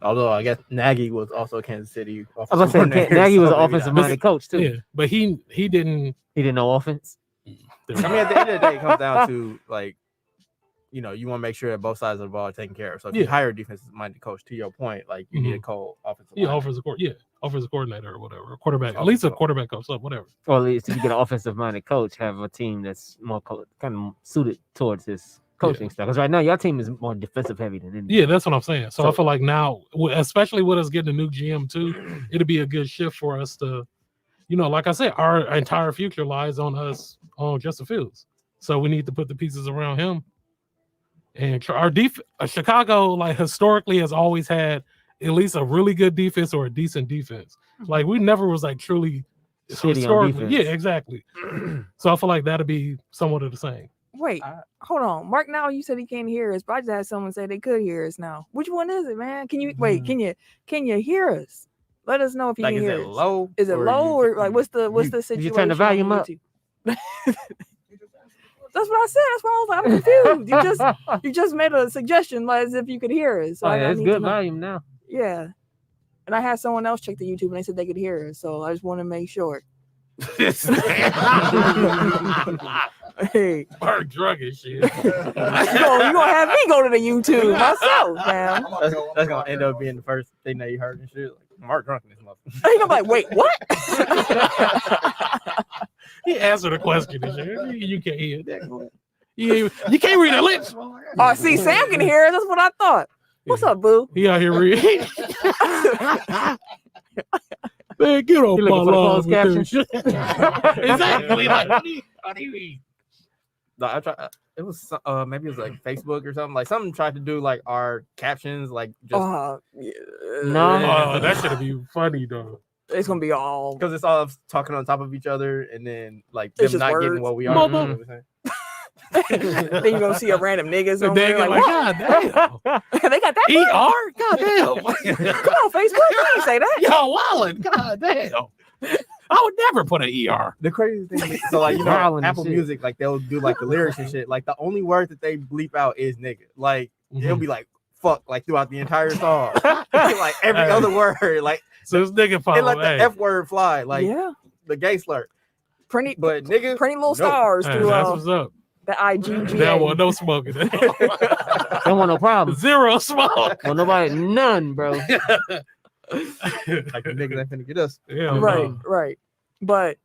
Although I guess Nagy was also Kansas City. I was gonna say Nagy was an offensive-minded coach too. Yeah, but he didn't. He didn't know offense. I mean, at the end of the day, it comes down to like, you want to make sure that both sides of the ball are taken care of. So if you hire a defensive-minded coach, to your point, like you need a co-offensive. Offensive coordinator or whatever, quarterback. At least a quarterback coach, whatever. Or at least if you get an offensive-minded coach, have a team that's more kind of suited towards his coaching style. Because right now, your team is more defensive-heavy than anything. Yeah, that's what I'm saying. So I feel like now, especially with us getting a new GM too, it'll be a good shift for us to, like I said, our entire future lies on us on Justin Fields. So we need to put the pieces around him. And our Chicago, like historically, has always had at least a really good defense or a decent defense. Like we never was like truly historically. Yeah, exactly. So I feel like that'll be somewhat of the same. Wait, hold on. Mark, now you said he can't hear us, but I just had someone say they could hear us now. Which one is it, man? Can you wait? Can you hear us? Let us know if you can hear us. Low? Is it low or like what's the situation? Did you turn the volume up? That's what I said. That's why I was like, I'm confused. You just made a suggestion like as if you could hear us. So it's good volume now. Yeah. And I had someone else check the YouTube and they said they could hear us. So I just want to make sure. Hey, Mark drunk and shit. you gonna have me go to the YouTube myself, man. That's gonna end up being the first thing that you heard and shit. Like Mark drunk in this motherfucker. He gonna be like, wait, what? He answered the question and shit. You can't hear that. You can't read the lips. Oh, see, Sam can hear us. That's what I thought. What's up, boo? He out here reading. Man, get off my lawn. Exactly. Like, how do you read? No, I tried. It was maybe it was like Facebook or something. Like something tried to do like our captions, like just No, that should be funny though. It's gonna be all because it's all talking on top of each other, and then like it's them not words. getting what we are. Then you're gonna see a random niggas on They there like, God damn. they got that ER? God damn. Come on, Facebook. You didn't say that. Yo, Wallen. God damn. I would never put an ER. The crazy thing is, so like Apple Music, like they'll do like the lyrics and shit. Like the only word that they bleep out is nigga. Like it'll be like fuck, like throughout the entire song. Like every other word, like so this nigga they let the F word fly, like the gay slur. Pretty little stars hey, through that's what's up. The IGG. That one, no smoking. Don't want no problem. Zero smoke. Well, nobody, none, bro. Like the niggas ain't finna get us. Yeah, right. But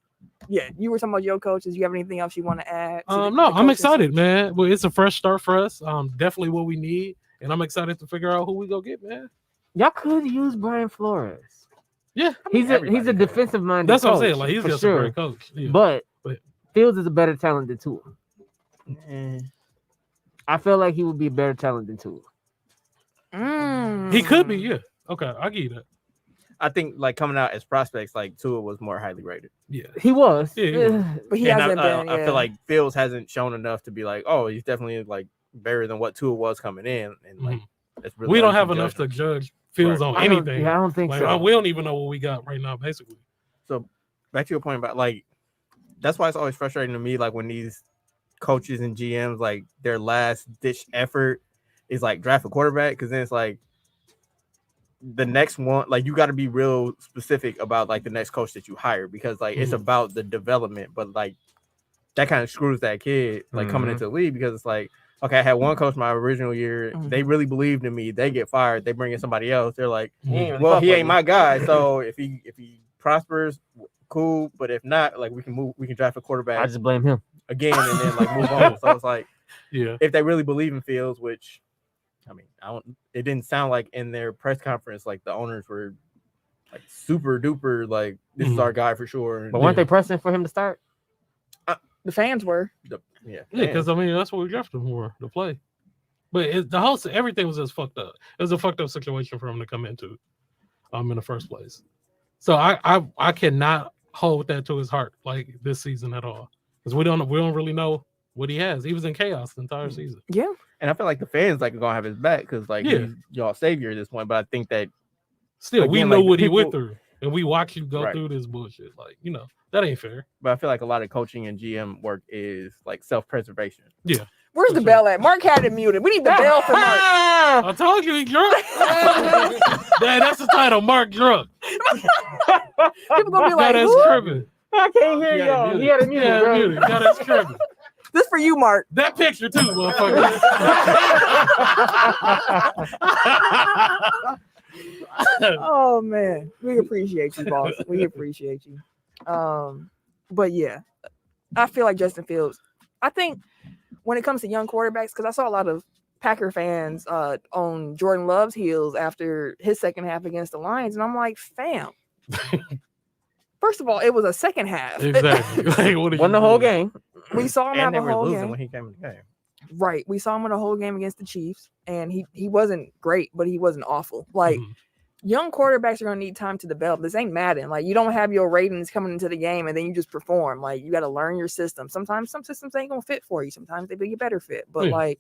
yeah, you were talking about your coaches. You have anything else you want to add? No, I'm excited, man. Well, it's a fresh start for us. Definitely what we need, and I'm excited to figure out who we go get, man. Y'all could use Brian Flores. Yeah, he's a defensive minded. That's what I'm saying. Like he's just a great coach. Yeah. But Fields is a better talent than Tua. I feel like he would be a better talent than Tua. He could be, yeah. Okay, I'll give you that. I think like coming out as prospects, like Tua was more highly rated. Yeah, he was. Yeah. But he hasn't been. I feel like Fields hasn't shown enough to be like, oh, he's definitely like better than what Tua was coming in, and like it's really we don't have enough to judge Fields on anything. I don't think so. We don't even know what we got right now, basically. So back to your point about like, that's why it's always frustrating to me, like when these coaches and GMs like their last ditch effort is like draft a quarterback, because then it's like the next one, like you got to be real specific about like the next coach that you hire, because like it's about the development, but like that kind of screws that kid like coming into the league, because it's like, okay, I had one coach my original year, they really believed in me, they get fired, they bring in somebody else, they're like, well, he ain't my guy, so if he prospers, cool, but if not, like we can draft a quarterback. I just blame him again and then like move on. So it's like, yeah, if they really believe in Fields, which I mean, it didn't sound like in their press conference like the owners were like super duper like this is our guy for sure. But weren't they pressing for him to start? The fans were. Yeah, because I mean that's what we drafted him for, to play. But everything was just fucked up. It was a fucked up situation for him to come into, in the first place. So I cannot hold that to his heart like this season at all, because we don't really know what he has. He was in chaos the entire season. Yeah, and I feel like the fans like are gonna have his back, because like he's y'all savior at this point. But I think that still we know what he went through, and we watch you go through this bullshit. Like that ain't fair. But I feel like a lot of coaching and GM work is like self-preservation. Yeah. Where's the bell at? Mark had it muted. We need the bell for Mark. I told you he drunk. Dang, that's the title, Mark drunk. People gonna be like, that's who? tripping. I can't hear y'all. He had it muted, bro. Muted. No, that's tripping. This for you, Mark. That picture too, motherfucker. Oh man, we appreciate you, boss. We appreciate you. But yeah, I feel like Justin Fields. I think when it comes to young quarterbacks, because I saw a lot of Packer fans on Jordan Love's heels after his second half against the Lions, and I'm like, fam. First of all, it was a second half. Exactly. Like, won the whole game. We saw him have and they a were whole losing game. when he came in the game. Right. We saw him in a whole game against the Chiefs, and he wasn't great, but he wasn't awful. Like, young quarterbacks are going to need time to develop. This ain't Madden. Like, you don't have your ratings coming into the game, and then you just perform. Like, you got to learn your system. Sometimes some systems ain't going to fit for you. Sometimes they be a better fit. But, like,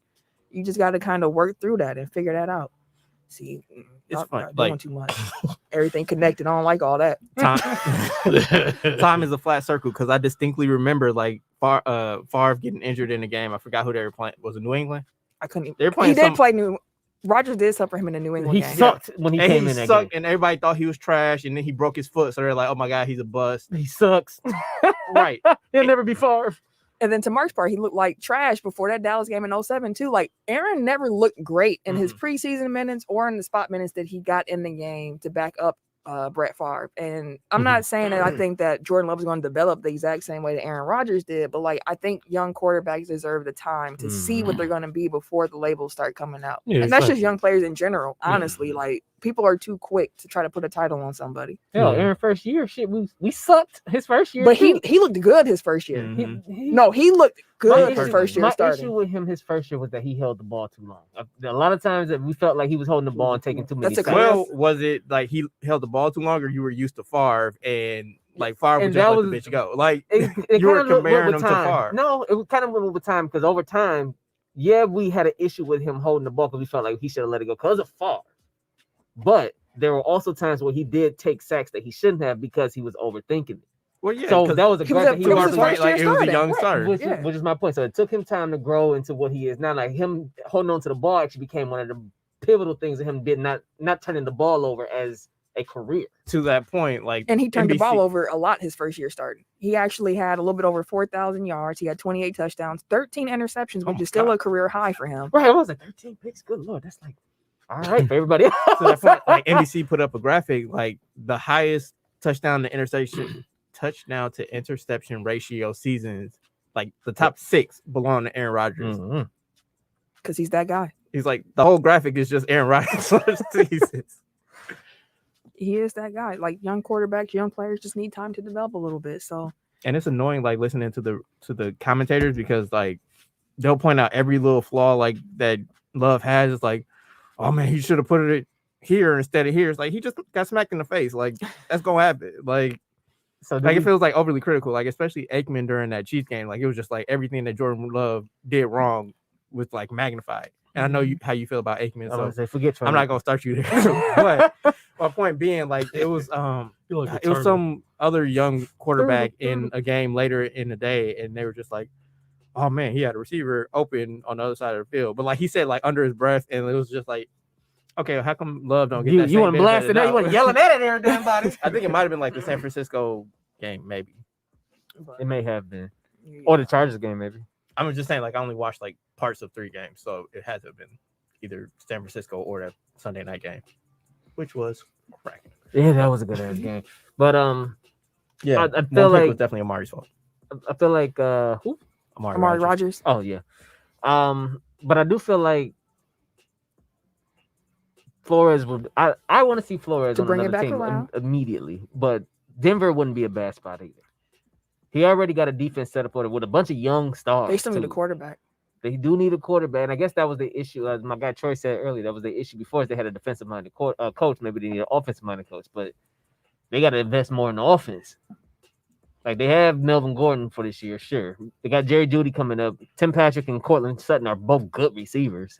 you just got to kind of work through that and figure that out. See, It's fun. doing Like too much. Everything connected. I don't like all that. time is a flat circle because I distinctly remember like Favre getting injured in the game. I forgot who they were playing. Was it New England? I couldn't. They were playing. He did play New. Rodgers did suffer him in the New England He game. sucked when he And came he in that sucked, game. and everybody thought he was trash, and then he broke his foot. So they're like, "Oh my god, he's a bust." He sucks. Right? He'll never be Favre. And then to Mark's part, he looked like trash before that Dallas game in 2007 too. Like Aaron never looked great in his preseason minutes or in the spot minutes that he got in the game to back up Brett Favre. And I'm not saying that I think that Jordan Love is going to develop the exact same way that Aaron Rodgers did, but like I think young quarterbacks deserve the time to see what they're going to be before the labels start coming out. Yeah, and that's exactly. just young players in general. Honestly, like people are too quick to try to put a title on somebody. Hell, Aaron first year, shit, we sucked his first year. But too. he looked good his first year. Mhm. No, he looked good My his first year My starting. issue with him his first year was that he held the ball too long. A lot of times that we felt like he was holding the ball and taking too many That's a sacks. Well, was it like he held the ball too long, or you were used to Favre and like Favre would And just that let was- the bitch go? Like It you were kinda went comparing with him to time. Favre. No, it kind of went with time because over time, yeah, we had an issue with him holding the ball because we felt like he should have let it go because of Favre. But there were also times where he did take sacks that he shouldn't have because he was overthinking it. Well, yeah. So 'cause that was a he was growth a- that he it to was our his was point, first year like it was a starting, young right. starter. which is my point. So it took him time to grow into what he is now. Like him holding on to the ball actually became one of the pivotal things of him not turning the ball over as a career. To that point, like And he turned the NBC ball over a lot his first year starting. He actually had a little bit over 4,000 yards. He had 28 touchdowns, 13 interceptions, which my is still God. a career high for him. Right, I was like 13 picks. Good lord, that's like all right for everybody else. To that point, like NBC put up a graphic, like the highest touchdown to interception ratio seasons, like the top 6 belong to Aaron Rodgers. Mhm. Because he's that guy. He's like the whole graphic is just Aaron Rodgers seasons. He is that guy. Like young quarterbacks, young players just need time to develop a little bit. So And it's annoying, like listening to the commentators because like they'll point out every little flaw like that Love has. It's like, oh man, he should have put it here instead of here. It's like he just got smacked in the face. Like that's gonna happen. Like So it feels like overly critical. Like especially Aikman during that Chiefs game. Like it was just like everything that Jordan Love did wrong was like magnified. And I know how you feel about Aikman. I was So say forget. I'm not gonna start you there. But my point being, like it was it was some other young quarterback in a game later in the day, and they were just like, oh man, he had a receiver open on the other side of the field. But like he said, like under his breath, and it was just like, okay, how come Love don't get that? You want to blast it now? You want yelling at it there, damn body. I think it might have been like the San Francisco game, maybe. It may have been, or the Chargers game, maybe. I'm just saying, like I only watched like parts of 3 games, so it had to have been either San Francisco or that Sunday night game, which was cracking. Yeah, that was a good ass game. But Yeah, I feel like it was definitely Amari's fault. I feel like who? Amari Rodgers. Oh yeah. But I do feel like Flores would. I want to see Flores To on bring it another back team around. immediately, but Denver wouldn't be a bad spot either. He already got a defense set up for it with a bunch of young stars. They still need a too. quarterback. They do need a quarterback, and I guess that was the issue. As my guy Troy said earlier, that was the issue before. Is they had a defensive-minded coach. Maybe they need an offensive-minded coach, but they got to invest more in the offense. Like they have Melvin Gordon for this year, sure. They got Jerry Jeudy coming up. Tim Patrick and Cortland Sutton are both good receivers.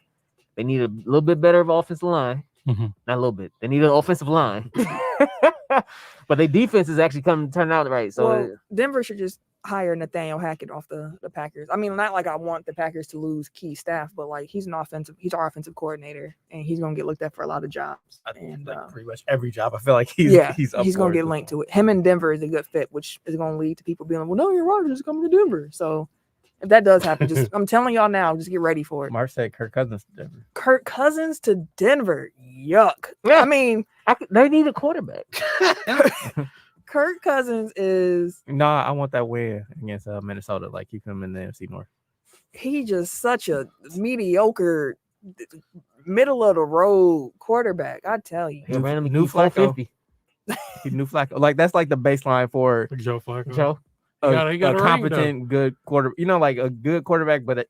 They need a little bit better of offensive line. Not a little bit. They need an offensive line. But their defense is actually turning out right. So well, Denver should just hire Nathaniel Hackett off the Packers. I mean, not like I want the Packers to lose key staff, but like he's our offensive coordinator, and he's gonna get looked at for a lot of jobs. And like pretty much every job, I feel like he's gonna get linked to it. Him and Denver is a good fit, which is gonna lead to people being like, well, no, Aaron Rodgers is coming to Denver. So if that does happen, just I'm telling y'all now, just get ready for it. Mark said Kirk Cousins to Denver. Kirk Cousins to Denver. Yuck. Yeah. I mean, they need a quarterback. Kirk Cousins is I want that win against Minnesota. Like keep him in the NFC North. He just such a mediocre, middle of the road quarterback. I tell you, New Flacco. New Flacco. Like that's like the baseline for Joe Flacco. Joe, he got a competent, good quarter. Like a good quarterback, but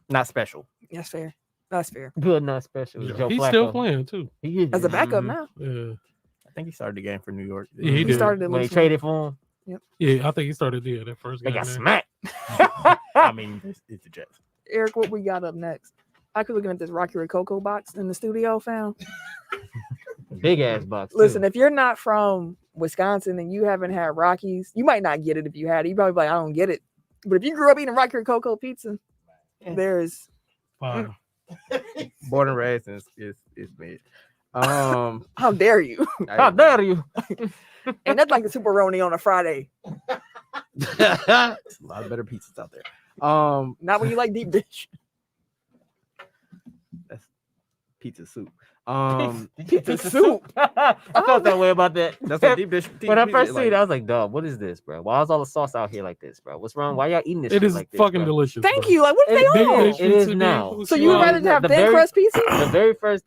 not special. That's fair. That's fair. Good, not special. Yeah. Joe He's Flacco. still playing too. He is as a backup now. Yeah. I think he started the game for New York. Yeah, he did. Started at when they least traded for him. Yep. Yeah, I think he started that first They game. got smacked. I mean, it's the Jets. Eric, what we got up next? I could looking at this Rocky Rococo box in the studio found. Big ass box. Listen, if you're not from Wisconsin and you haven't had Rockies, you might not get it if you had it. You probably be like, I don't get it. But if you grew up eating Rocky Rococo pizza, there's Fine. Born and raised is mid. how dare you? How dare you? And that's like the Super Roni on a Friday. There's a lot of better pizzas out there. Not when you like deep dish. That's pizza soup. Pizza soup. I felt that way about that. That's what deep dish. When I first seen it, I was like, dog, what is this, bro? Why is all the sauce out here like this, bro? What's wrong? Why y'all eating this? It is like this, fucking bro? delicious. Thank bro. you. Like, what are they on? It is now. So you would rather have thin crust pizza? The very first,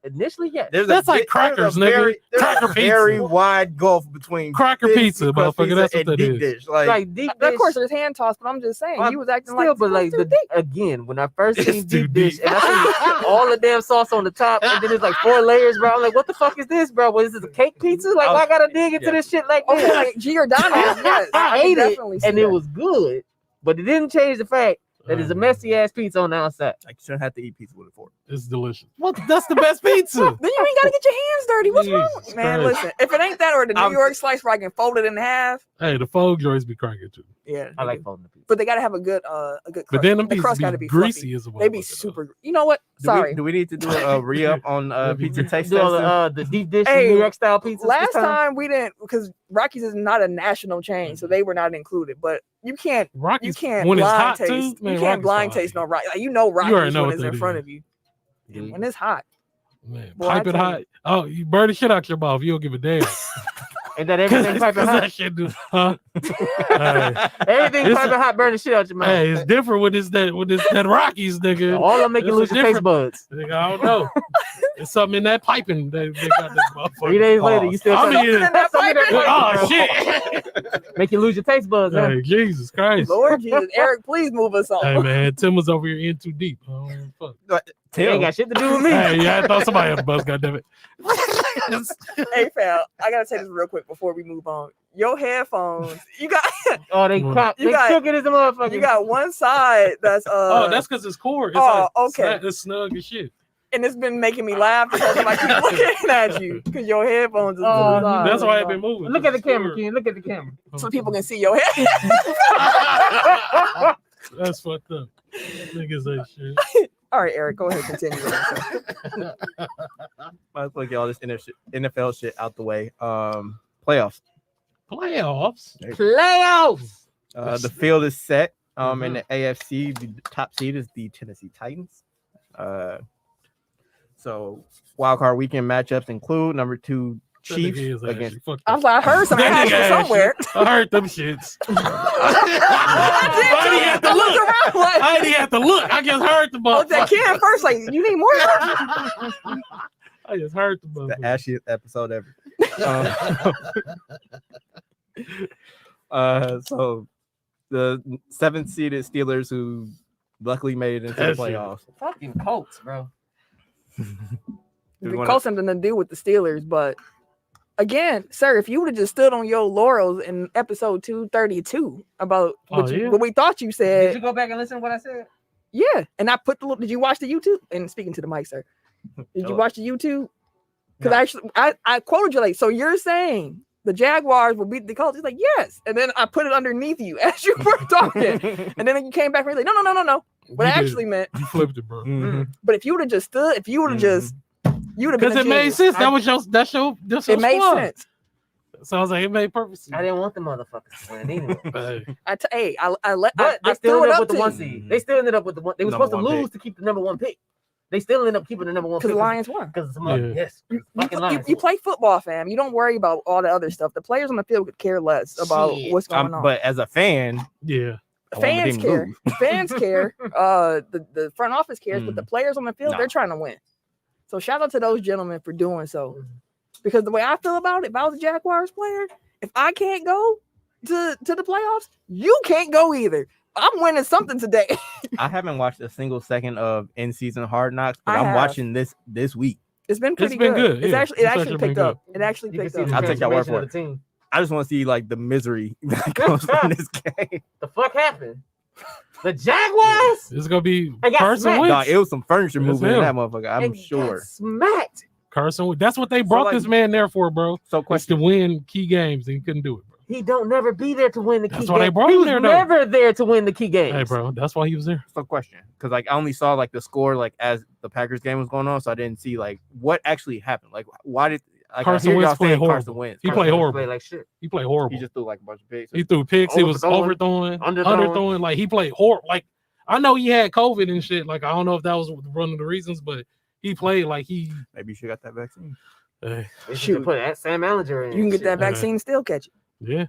initially, yeah. That's like crackers, nigga. Cracker pizza. Very wide gulf between cracker pizza, motherfucker. That's what that deep is. dish. Like deep dish. Of course, there's hand toss, but I'm just saying, you was acting Still, like, but like too deep. again, when I first seen It's too deep dish, deep. and I see all the damn sauce on the top, and then it's like 4 layers, bro. I'm like, what the fuck is this, bro? What is this, a cake pizza? Like, why I gotta dig into this shit like this? Okay, like Giordano's, yes. I ate it, definitely see and that. it was good, but it didn't change the fact that it's a messy ass pizza on the outside. Like you shouldn't have to eat pizza with a fork. It's delicious. What? That's the best pizza. Then you ain't gotta get your hands dirty. What's wrong? Jesus Man, Christ. listen, if it ain't that or the New York slice where I can fold it in half, Hey, the fold joints be cracking too. yeah. I like folding the pizza. But they gotta have a good crust. But then them the crust pizzas gotta be be greasy fluffy. as well. They be super. You know what? Sorry. Do we need to do a re-up on pizza taste Do all testing? the deep dish Hey, New York style pizza. Last time we didn't, because Rockies is not a national chain, so they were not included. But you can't Rockies, when it's blind hot taste. taste. Man, you can't Rockies blind fire. taste no Rockies. Like, you know already Rockies know when what it's that in front is. of you. Dude. When it's hot. Man, Boy, pipe I it tell hot. Oh, you burn the shit out your mouth. You don't give a damn. Ain't that everything piping that hot? shit do, huh? Hey, Everything It's- piping hot, burn the shit out your mouth. hey, it's different with that Rockies, nigga. All I'm making This lose is your taste buds. Nigga, I don't know. It's something in that piping that they got this motherfucker. 3 days later, you still I mean, something in that piping, oh bro. shit! Make you lose your taste buds, huh? Hey, Jesus Christ! Lord Jesus, Eric, please move us on. Hey man, Tim was over here in too deep. Oh, fuck. It ain't got shit to do with me. Hey, yeah, I thought somebody had a bus. Goddammit. Hey, fam, I gotta say this real quick before we move on. Your headphones, you got Oh, they crop. You They got- crooked as a motherfucker. you got one side that's Oh, that's because it's core. It's oh, like okay. It's snug as shit. and it's been making me laugh because I keep looking at you because your headphones is to Oh, the side. That's why I've been moving. Look at the camera, Ken. Look at the camera. So people can see your head. That's fucked up. Niggas ain't shit. All right, Eric, go ahead, continue. Might as well get all this NFL shit out the way. Playoffs. Playoffs. Playoffs. The field is set. In the AFC, the top seed is the Tennessee Titans. So wild card weekend matchups include number 2 That Chiefs nigga is ashy. against. Fuck I was that. like, I heard some That action nigga ashy. somewhere. I heard them shits. I didn't have to looked look. around like, I didn't have to look. I just heard the I looked at motherfucker. Ken first, like, you need more? I just heard the The motherfucker. ashiest episode ever. So the 7th seeded Steelers, who luckily made it into the That shit. playoffs. Fucking Colts, bro. we The wanna- Colts something to do with the Steelers, but again, sir, if you would have just stood on your laurels in episode 232 about Oh, yeah? what we thought you Did said, you go back and listen to what I said? yeah, and I put the. Did you watch the YouTube? And speaking to the mic, sir, did you No. watch the YouTube? Because No. actually, I quoted you like, so you're saying the Jaguars will beat the Colts. He's like, yes. And then I put it underneath you as you were talking. And then you came back and like, no. What I actually meant. You flipped it, bro. But if you would have just stood, if you would have just, you would have been. Because it made sense. That's your it made squad. sense. So I was like, it made perfect sense. I didn't want the motherfuckers to win anyway. I still threw it ended up up with the to one you. seed. They still ended up with the one. They were supposed to lose to keep the number one pick. They still ended up keeping the number one pick because the Lions won. Because You play football, fam. You don't worry about all the other stuff. The players on the field could care less about what's going on. But as a fan, fans care. Fans care. The front office cares, but the players on the field, they're trying to win. So shout out to those gentlemen for doing so. Because the way I feel about it, if I was a Jaguars player, if I can't go to the playoffs, you can't go either. I'm winning something today. I haven't watched a single second of in-season Hard Knocks, but I'm watching this week. It's been pretty good. It actually picked up. It actually picked up. I'll take that word for it. I just want to see like the misery that comes from this game. The fuck happened? The Jaguars? It's gonna be Carson Carson Wentz. Nah, it was some furniture moving in that motherfucker. I'm sure. Smacked. Carson Wentz. That's what they brought this man there for, bro. So question: to win key games, and he couldn't do it, bro. He don't never be there to win the key game. That's why they brought him there. Never there to win the key games. Hey, bro, that's why he was there. So question, because like I only saw like the score like as the Packers game was going on, so I didn't see like what actually happened. Like why did Carson Wentz play horrible? Carson Wentz. He played horrible. Played like shit. He played horrible. He just threw like a bunch of picks. He threw picks. He was overthrowing, underthrowing. Like he played horrible. Like I know he had COVID and shit. Like I don't know if that was one of the reasons, but he played like he. Maybe you should have got that vaccine. Shoot, put that Sam Ellinger in. You can get that vaccine, still catch it. Yeah.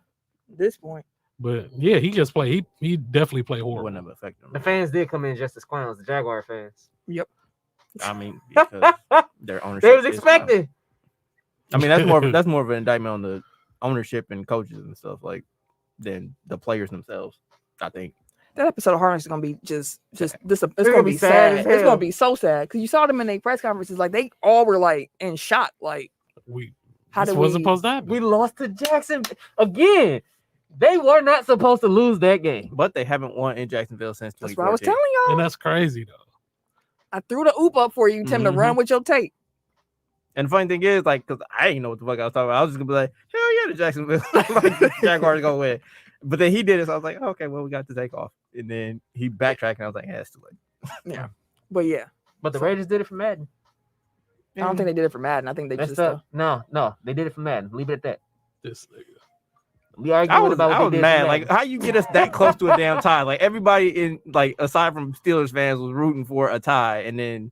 At this point. But yeah, he just played. He definitely played horrible. Wouldn't have affected him. The fans did come in just as clowns. The Jaguar fans. Yep. I mean, because their ownership. They was expected. I mean, that's more of an indictment on the ownership and coaches and stuff like than the players themselves. I think that episode of Hard Knocks is gonna be just this. It's gonna be sad. It's gonna be so sad because you saw them in their press conferences. Like they all were like in shock. Like how did we supposed to happen? We lost to Jackson again. They were not supposed to lose that game, but they haven't won in Jacksonville since 2014. That's what I was telling y'all. And that's crazy though. I threw the oop up for you, Tim, to run with your tape. And the funny thing is, like, because I didn't know what the fuck I was talking about. I was just gonna be like, hell yeah, the Jacksonville, like the Jaguars gonna win. But then he did it, so I was like, okay, well, we got to take off. And then he backtracked, and I was like, yeah, it's too late. Yeah, but yeah. But the Raiders did it for Madden. I don't think they did it for Madden. I think they just no, they did it for Madden. Leave it at that. This nigga. We arguing about what they did. Mad. Like, how you get us that close to a damn tie? Like everybody in, like, aside from Steelers fans, was rooting for a tie, and then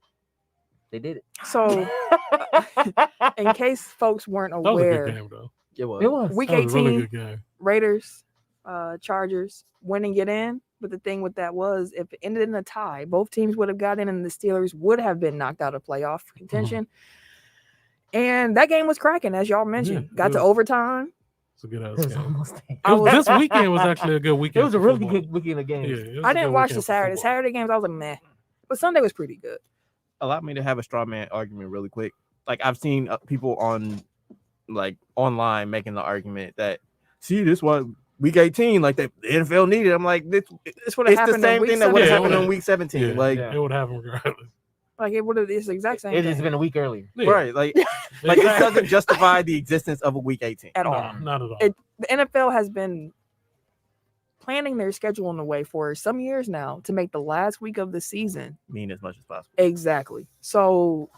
they did it. So, in case folks weren't aware, that was a good game, though. It was. Week 18, really good game. Raiders, Chargers winning it in. But the thing with that was, if it ended in a tie, both teams would have got in, and the Steelers would have been knocked out of playoff contention. And that game was cracking, as y'all mentioned. Got to overtime. It's a good ass game. This weekend was actually a good weekend. It was a really good weekend of games. Yeah, I didn't watch the Saturday games. I was like, meh. But Sunday was pretty good. Allow me to have a straw man argument really quick. Like, I've seen people on, like, online making the argument that, see, this was week 18, like the NFL needed. I'm like, it's the same thing that would have happened in week 17. Yeah, like, it would happen regardless. Like it would have. It's the exact same. It has been a week earlier, right? Like, like it doesn't justify the existence of a week 18 at all. Not at all. The NFL has been planning their schedule in a way for some years now to make the last week of the season mean as much as possible. Exactly. So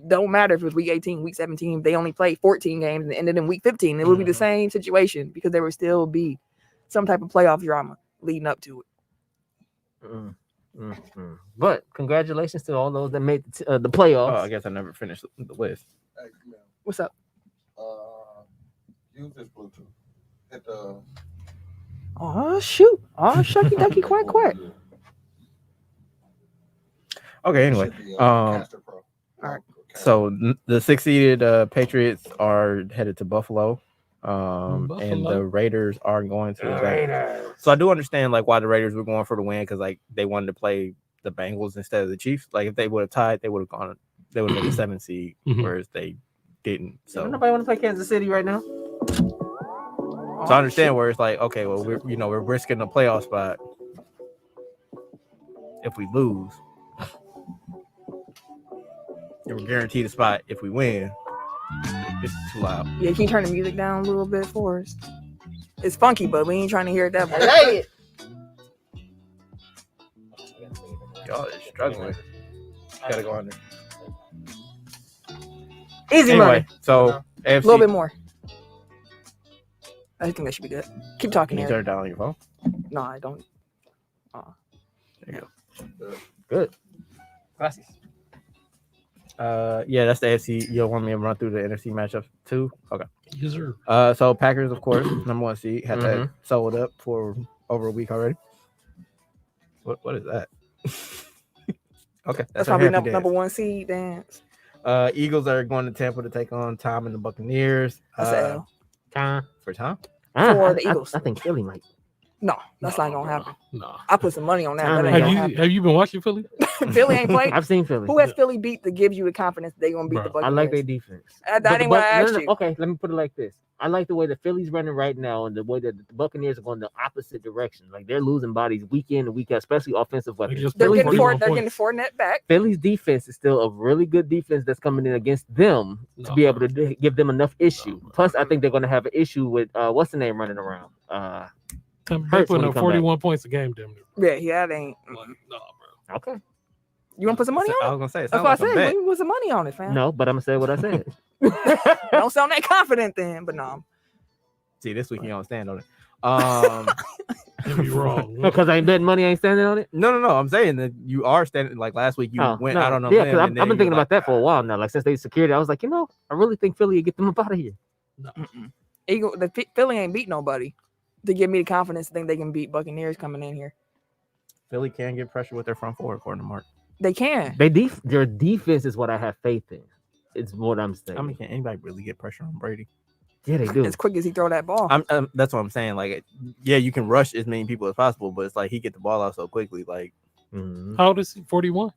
don't matter if it was week 18, week 17. They only played 14 games and ended in week 15. It would be the same situation because there would still be some type of playoff drama leading up to it. But congratulations to all those that made the playoffs. Oh, I guess I never finished the list. Hey, what's up? Use this Bluetooth. Hit the. Oh shoot! Oh shucky ducky quack quack. Okay. Anyway, all right. So the 6-seeded Patriots are headed to Buffalo. And the Raiders are going to the Raiders. So I do understand like why the Raiders were going for the win because like they wanted to play the Bengals instead of the Chiefs. Like if they would have tied, they would have gone. They would have been the 7th seed, whereas they didn't. So nobody want to play Kansas City right now. So I understand where it's like, okay, well we're risking a playoff spot if we lose, and we're guaranteed a spot if we win. It's too loud. Yeah, can you turn the music down a little bit for us? It's funky, but we ain't trying to hear it that much. like it. Y'all is struggling. Gotta go under. Easy Anyway, money. so A AFC. little bit more. I think that should be good. Keep talking Can you here. turn it down on your phone? No, I don't. There you go. Good. Gracias. Yeah, that's the AFC. You don't want me to run through the NFC matchups too? Okay. Yes, sir. So Packers, of course, number 1 seed, had that sold up for over a week already. What is that? Okay, That's our probably happy dance. number 1 seed dance. Eagles are going to Tampa to take on Tom and the Buccaneers. That's an L. For Tom. For the Eagles. I think Philly might. No, that's not gonna happen. No. I put some money on that. Nah, That man. ain't Have gonna you have you been watching Philly? happen. Philly ain't played. I've seen Philly. Who has Philly beat that gives you the confidence they're gonna beat Bro, the I Buccaneers? like their defense. That But the ain't what I Buc- no, asked no, you. no. Okay, let me put it like this. I like the way the Philly's running right now and the way that the Buccaneers are going the opposite direction. Like they're losing bodies week in and week out, especially offensive They weapons. just They're put getting 41 they're points. getting Fournette back. Philly's defense is still a really good defense that's coming in against them to be able to give them enough issue. Plus, I think they're going to have an issue with what's the name running around. They Hurts when putting he up come 41 points a game, damn near. Yeah, that ain't. Like, no, bro. Okay. You want to put some money I on it? was gonna say, it That's sounds what I like a said. bet. We put some money on it, fam. No, but I'm gonna say what I said. Don't sound that confident then, but no. See, this week you don't stand on it. You'd be wrong. Because I ain't betting money, I ain't standing on it. No. I'm saying that you are standing. Like last week, you went out on a yeah, limb. because and I've been then thinking you're about that for a while now. Like since they secured it, I was like, I really think Philly would get them up out of here. Philly ain't beat nobody to give me the confidence to think they can beat Buccaneers coming in here. Philly can get pressure with their front four, according to Mark. They can. Their defense is what I have faith in. It's what I'm saying. I mean, can anybody really get pressure on Brady? Yeah, they do. As quick as he throw that ball. That's what I'm saying. Like, yeah, you can rush as many people as possible, but it's like he get the ball out so quickly. Like, How old is he? 41?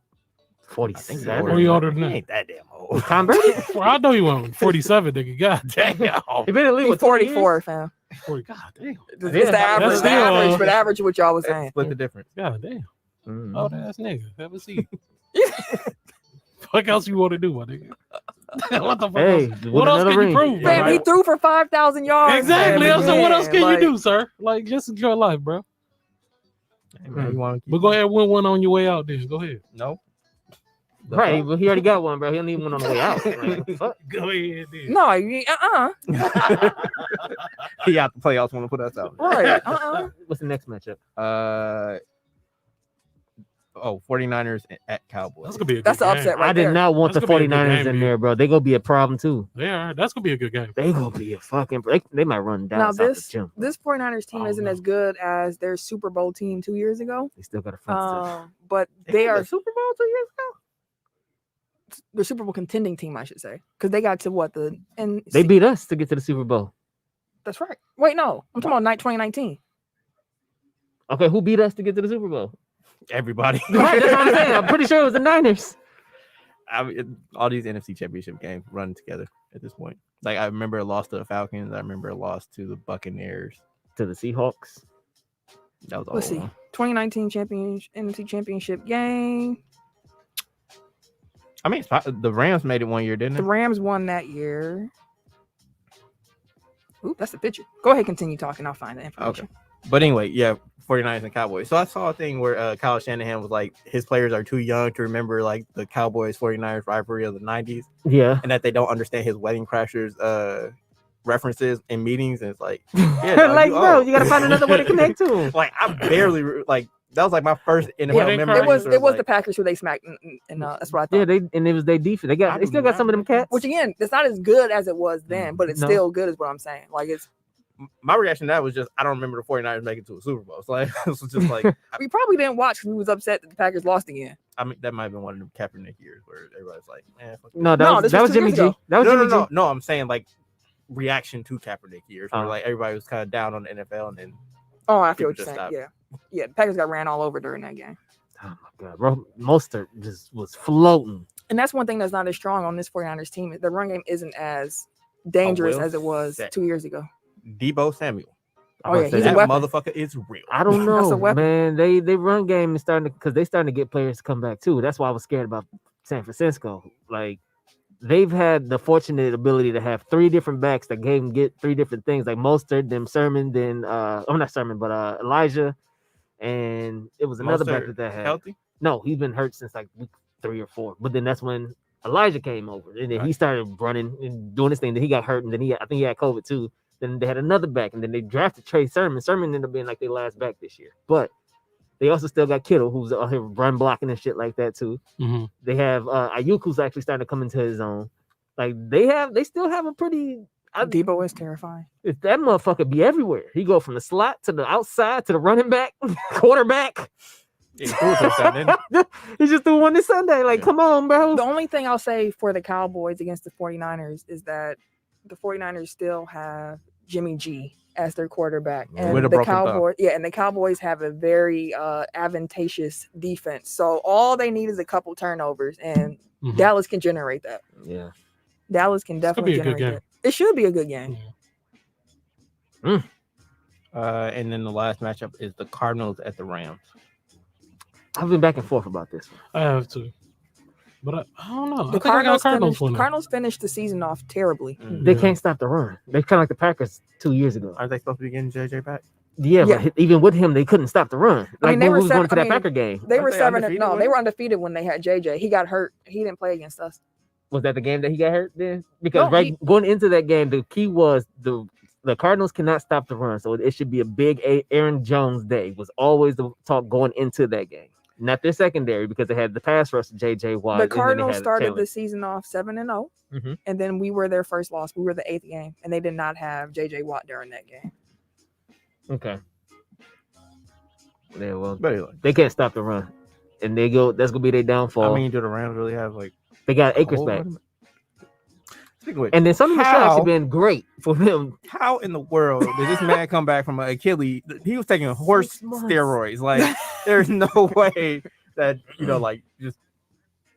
47. Or you older than he that? ain't that damn old. Tom Brady? Well, I know you went 47, nigga. God damn. He been in the league He's with 20 years? 44, fam. 40, God damn. It's Yeah, the average. that's The still- average, but average what y'all was saying. Split the difference. God damn. Mhm. Old ass nigga. Have a seat. Fuck else you want to do, my nigga? What the fuck Hey, else? with What else another can ring. you prove, bro? Fam, he Like, threw for 5,000 yards. exactly. fam, So what else can like, you do, sir? Like, just enjoy life, bro. Hey, man, you want to But go ahead and win one on your way out then. Go ahed. No. Right, but he already got one, bro. He don't need one on the way out. Like, fuck. Go ahead then. No, you He out the playoffs want to put us out. Right. What's the next matchup? 49ers at Cowboys. That's gonna be a good That's the game. upset right I did there. not want That's the gonna be a good 49ers game, in dude. there, bro. They gonna be a problem too. Yeah, that's gonna be a good game. They gonna be a fucking. They might run down Now south this the gym. this 49ers team Oh, isn't no. as good as their Super Bowl team 2 years ago. They still got a front set. But they won are the Super Bowl 2 years ago. the Super Bowl contending team, I should say, because they got to what the and They beat us to get to the Super Bowl. That's right. Wait, no, I'm talking about 2019. Okay, who beat us to get to the Super Bowl? Everybody. Right, that's what I'm saying. I'm pretty sure it was the Niners. I mean, all these NFC Championship games run together at this point. Like I remember a loss to the Falcons. I remember a loss to the Buccaneers. To the Seahawks. That was all. Let's see, 2019 NFC Championship game. I mean, the Rams made it one year, didn't The they? Rams won that year. Oop, that's the picture. Go ahead, continue talking. I'll find the information. But anyway, yeah, 49ers and Cowboys. So I saw a thing where Kyle Shanahan was like, his players are too young to remember like the Cowboys 49ers rivalry of the 90s, Yeah. and that they don't understand his Wedding Crashers references in meetings. And it's like, yeah, dog, like, you bro, old. you gotta find another way to connect to him. Like I barely like that was like my first NFL Wedding memory. Crashers? So It was like, the Packers who they smacked, and that's what I thought. Yeah, it was their defense. They still got some of them cats. Which again, it's not as good as it was then, but it's No. still good, is what I'm saying. Like it's, my reaction to that was just I don't remember the 49ers making it to a Super Bowl. So like it was just like we probably didn't watch because we was upset that the Packers lost again. I mean that might have been one of the Kaepernick years where everybody's like, man, fuck No, No, that this was was 2 Jimmy years G. ago. That was Jimmy G. No, I'm saying like reaction to Kaepernick years where Oh. like everybody was kind of down on the NFL and then Oh, I feel People what you're just saying. stopped. Yeah, the Packers got ran all over during that game, Oh my god, bro. Mostert just was floating. and that's one thing that's not as strong on this 49ers team. The run game isn't as dangerous well as it was said. 2 years ago. Debo Samuel. Oh, yeah, he's a That weapon. motherfucker is real. I don't That's a know, weapon. man. They run game is starting to because they starting to get players to come back too. That's why I was scared about San Francisco. Like they've had the fortunate ability to have 3 different backs that can get 3 different things, like Mostert, then Sermon, then not Sermon, but Elijah, and it was another back that had healthy. No, he's been hurt since like week 3 or 4. But then that's when Elijah came over, and then he started running and doing this thing. Then he got hurt, and then I think he had COVID too. Then they had another back, and then they drafted Trey Sermon. Sermon ended up being like their last back this year, but they also still got Kittle, who's out here run blocking and shit like that too. Mhm. They have Ayuk, who's actually starting to come into his own. Like they still have a pretty. Debo is terrifying. If that motherfucker be everywhere, he go from the slot to the outside to the running back, quarterback. Yeah, he threw a touchdown, didn't He just threw one this Sunday. Like, come on, bro. The only thing I'll say for the Cowboys against the 49ers is that the 49ers still have Jimmy G as their quarterback. And With a the broken thumb. Cowboys, and the Cowboys have a very advantageous defense. So all they need is a couple turnovers, and Mhm. Dallas can generate that. Yeah. Dallas can definitely be a good generate game. that. It should be a good game. And then the last matchup is the Cardinals at the Rams. I've been back and forth about this one. I have to, but I don't know. I The think I got Cardinals the winning. Cardinals finished the season off terribly. They can't stop the run. They kind of like the Packers 2 years ago. Aren't they supposed to be getting JJ back? Yeah, Yeah. but even with him, they couldn't stop the run. I Like mean, they when were we was going seven- to I that mean, Packer game. They were Aren't they 7. undefeated No, with they it? were undefeated when they had JJ. He got hurt. He didn't play against us. Was that the game that he got hurt then? Because No, going into that game, the key was the Cardinals cannot stop the run. So it should be a big Aaron Jones day was always the talk going into that game. Not their secondary because they had the pass rush to JJ Watt. The Cardinals started the season off 7-0, Mhm. and then we were their first loss. We were the 8th game, and they did not have JJ Watt during that game. Okay. Yeah, well, But anyway, they can't stop the run. And they go, that's gonna be their downfall. I mean, do the Rams really have like they got a Akers whole back. running back? Speaking of which, And then some of the shots How? have been great for them. how in the world did this man come back from an Achilles? He was taking horse 6 months. steroids. Like, there's no way that like just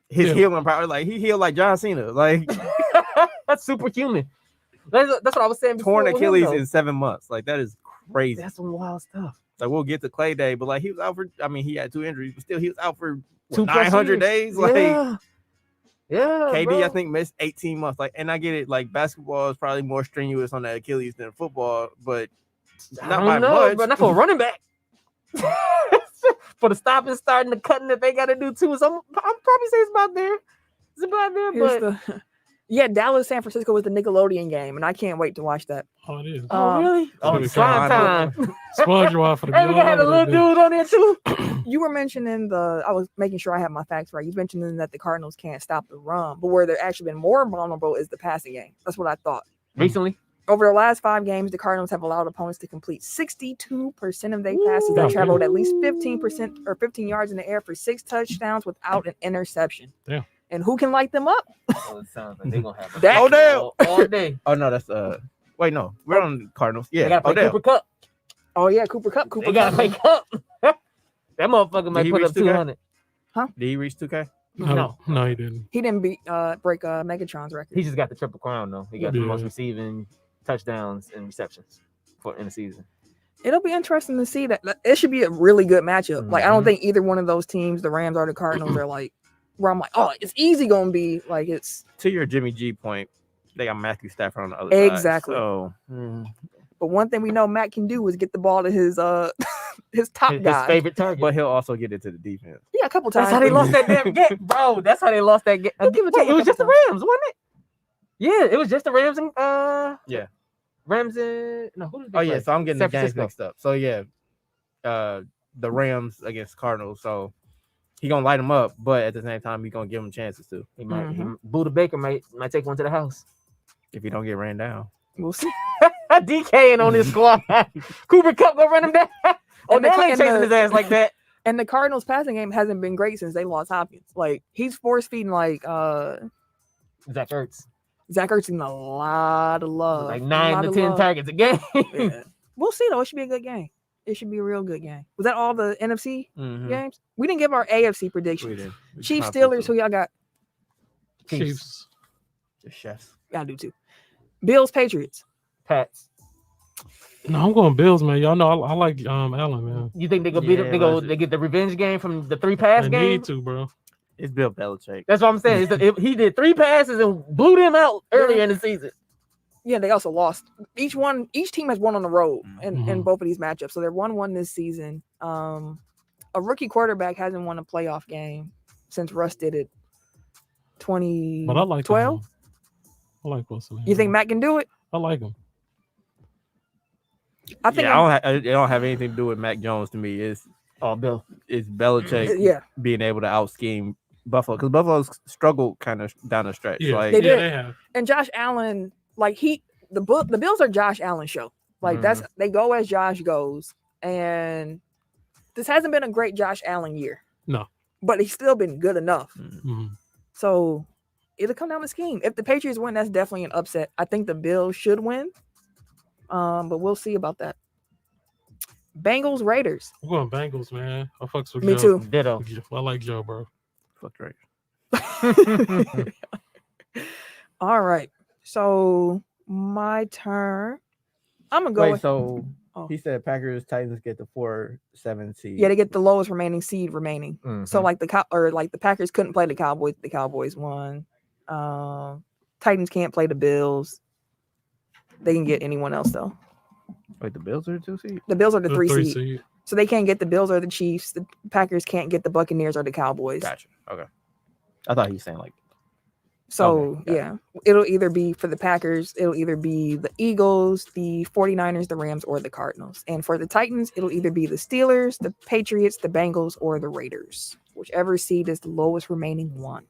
his Yeah. healing power. Like, he healed like John Cena. Like, That's superhuman. That's what I was saying before. torn with him, Achilles though. in 7 months. Like, that is crazy. That's some wild stuff. Like, we'll get to Clay Day, but like he was out for. I mean, he had 2 injuries, but still he was out for 2+ 900 years. days. Like, Yeah, KB, bro. I think missed 18 months. Like, and I get it. Like, basketball is probably more strenuous on the Achilles than football, but I not don't by know, much. but not for a running back. For the stopping, starting, the cutting that they got to do too. So I'm probably say it's about there. It's about there, Here's but the Dallas San Francisco was the Nickelodeon game, and I can't wait to watch that. Oh, it is. really? Oh, Oh, it's prime fine. time. SpongeBob for the Hey, we had a little dude on there too. You were mentioning I was making sure I have my facts right. You mentioned that the Cardinals can't stop the run, but where they're actually been more vulnerable is the passing game. That's what I thought. Recently, Over the last 5 games, the Cardinals have allowed opponents to complete 62% of their passes Ooh. that traveled at least 15% or 15 yards in the air for 6 touchdowns without an interception. Yeah. And who can light them up? oh, it sounds like they're gonna have Dak. Odell. all day. Oh no, that's wait, no, we're on the Cardinals. They Yeah, gotta play Odell. Cooper Cup. Oh yeah, Cooper Cup. Cooper They gotta Cup. play Cup. That motherfucker might he put reach up 2K? 200. Did he reach 2K? No, he didn't. He didn't break Megatron's record. He just got the triple crown though. He got the Yeah. most receiving touchdowns and receptions in the season. It'll be interesting to see that. It should be a really good matchup. Like I don't Mhm. think either one of those teams, the Rams or the Cardinals, are like where I'm like, oh, it's easy gonna be like it's. To your Jimmy G point, they got Matthew Stafford on the other side. Exactly. So But one thing we know Matt can do is get the ball to his his top His guy. favorite target. but he'll also get it to the defense. Yeah, a couple times. That's how they lost that damn game, bro. That's how they lost that game. We'll give it to Wait, them it a was just the couple Rams, wasn't it? Yeah, it was just the Rams and Yeah. Rams and no. Who did they Oh yeah, play? so I'm getting San the games Francisco. mixed up. So yeah, the Rams against Cardinals. So he gonna light them up, but at the same time, he gonna give them chances too. He might. Mhm. Buda Baker might take one to the house. If he don't get ran down. We'll see. DKing on his squad. Cooper Cup gonna run him down. Oh, And the- they ain't and chasing the- his ass like that. And the Cardinals passing game hasn't been great since they lost Hopkins. Like he's force feeding like Zach Ertz, Zach Ertz in a lot of love. like A 9 lot to of 10 love. targets a game. Yeah. We'll see though. It should be a good game. It should be a real good game. Was that all the NFC Mhm. games? We didn't give our AFC predictions. We did. We Chiefs, confident Steelers, who y'all got? Chiefs. Just chefs. Y'all do too. Bills, Patriots. Pats. No, I'm going Bills, man. Y'all know I like Allen, man. You think they gonna beat him? Yeah, They go. but- They get the revenge game from the 3 pass They game. need to, bro. It's Bill Belichick. That's what I'm saying. He did 3 passes and blew them out earlier in the season. Yeah, they also lost. Each team has won on the road in both of these matchups. So they're 1-1 this season. A rookie quarterback hasn't won a playoff game since Russ did it 2012. But I like Wilson. You think Matt can do it? I like him. I think it don't have anything to do with Mac Jones to me. Bill. It's Belichick being able to out scheme Buffalo, because Buffalo's struggled kind of down the stretch. Yeah, like they did. They have. And Josh Allen, like the Bills are Josh Allen show. Like they go as Josh goes, and this hasn't been a great Josh Allen year. No, but he's still been good enough. Mm-hmm. So it'll come down to scheme. If the Patriots win, that's definitely an upset. I think the Bills should win, but we'll see about that. Bengals Raiders. I'm going Bengals, man. I fucks with Me Joe. too. Ditto. I like Joe, bro. Fuck right. All right. So my turn. I'm gonna go. So he said Packers Titans get the 4-7 seed. Yeah, they get the lowest remaining seed remaining. So like the Packers couldn't play the Cowboys. The Cowboys won. Titans can't play the Bills. They can get anyone else though. Wait, the Bills are the 2 seed? The Bills are the 3 seed. So they can't get the Bills or the Chiefs. The Packers can't get the Buccaneers or the Cowboys. Gotcha. Okay. I thought he was saying like. So, it'll either be for the Packers, it'll either be the Eagles, the 49ers, the Rams, or the Cardinals. And for the Titans, it'll either be the Steelers, the Patriots, the Bengals, or the Raiders. Whichever seed is the lowest remaining one.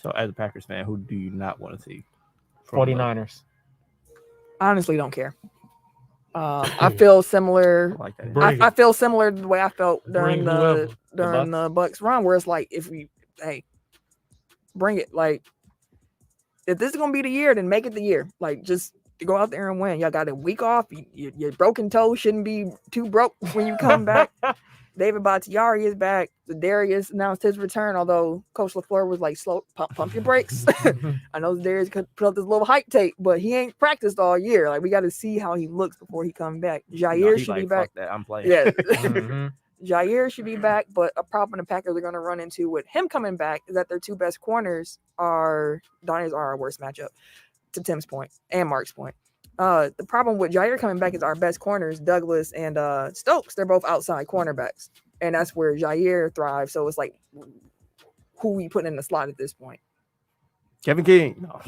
So as a Packers fan, who do you not want to see? 49ers. I honestly don't care. I feel similar. I like that. I feel similar to the way I felt during the Bucks run, where it's like, bring it. Like, if this is gonna be the year, then make it the year. Like, just go out there and win. Y'all got a week off. Your broken toe shouldn't be too broke when you come back. David Bakhtiari is back. Darius announced his return, although Coach LaFleur was like, slow, pump your brakes. I know Darius could put up this little hype tape, but he ain't practiced all year. Like, we got to see how he looks before he comes back. Jair should be back. That. I'm playing. Yeah. Jair should be back, but a problem the Packers are going to run into with him coming back is that their 2 best corners are our worst matchup, to Tim's point and Mark's point. The problem with Jair coming back is our best corners, Douglas and Stokes. They're both outside cornerbacks, and that's where Jair thrives. So it's like, who we putting in the slot at this point? Kevin King. No.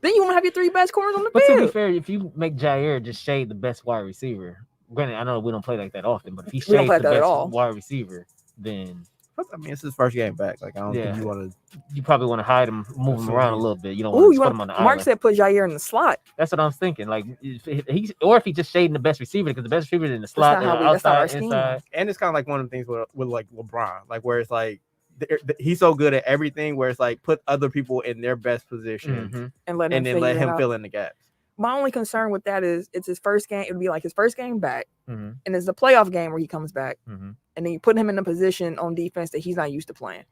Then you want to have your 3 best corners on the field. But to be fair, if you make Jair just shade the best wide receiver, granted, I know we don't play like that often, but if he shades the best wide receiver, then I mean, it's his first game back. Like, I don't think you want to. You probably want to hide him, move him around a little bit. You don't want to put him on the Mark said put Jair in the slot. That's what I'm thinking. Like, if he just shading the best receiver, because the best receiver is in the slot, outside, inside. And it's kind of like one of the things with like LeBron, like where it's like he's so good at everything, where it's like put other people in their best position and let him fill in the gaps. My only concern with that is it's his first game. It would be like his first game back, and it's a playoff game where he comes back, and then you put him in a position on defense that he's not used to playing.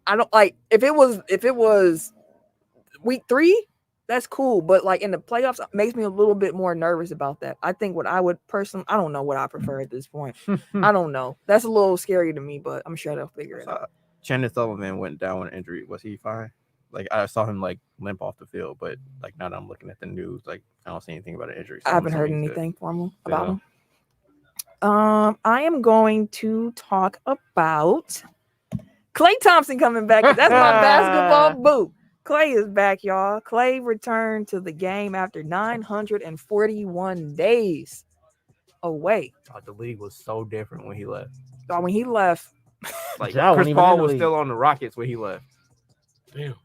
I don't like if it was week 3, that's cool, but like in the playoffs, it makes me a little bit more nervous about that. I think what I would personally, I don't know what I prefer at this point. I don't know. That's a little scary to me, but I'm sure they'll figure it out. Chandler Sullivan went down with an injury. Was he fine? Like, I saw him like limp off the field, but like now that I'm looking at the news, like I don't see anything about an injury. So I haven't heard anything formal about him. I am going to talk about Klay Thompson coming back. That's my basketball boo. Klay is back, y'all. Klay returned to the game after 941 days away. The league was so different when he left. When he left, like Chris Paul was still on the Rockets when he left. Damn.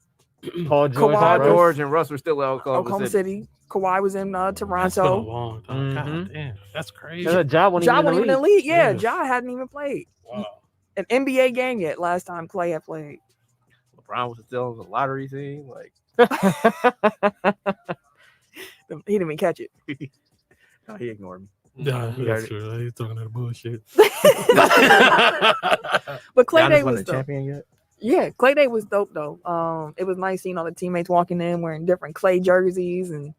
Paul George and Russ were still at Oklahoma City. Kawhi was in Toronto. That's been a long time. God damn, that's crazy. Ja wasn't even in the league. Yeah, Ja hadn't even played an NBA game yet. Last time Klay had played. LeBron was still on the lottery team. Like he didn't even catch it. No, he ignored me. Yeah, that's true. He's talking that bullshit. But Klay Day was the champion yet. Yeah, Klay Day was dope though. It was nice seeing all the teammates walking in wearing different Klay jerseys and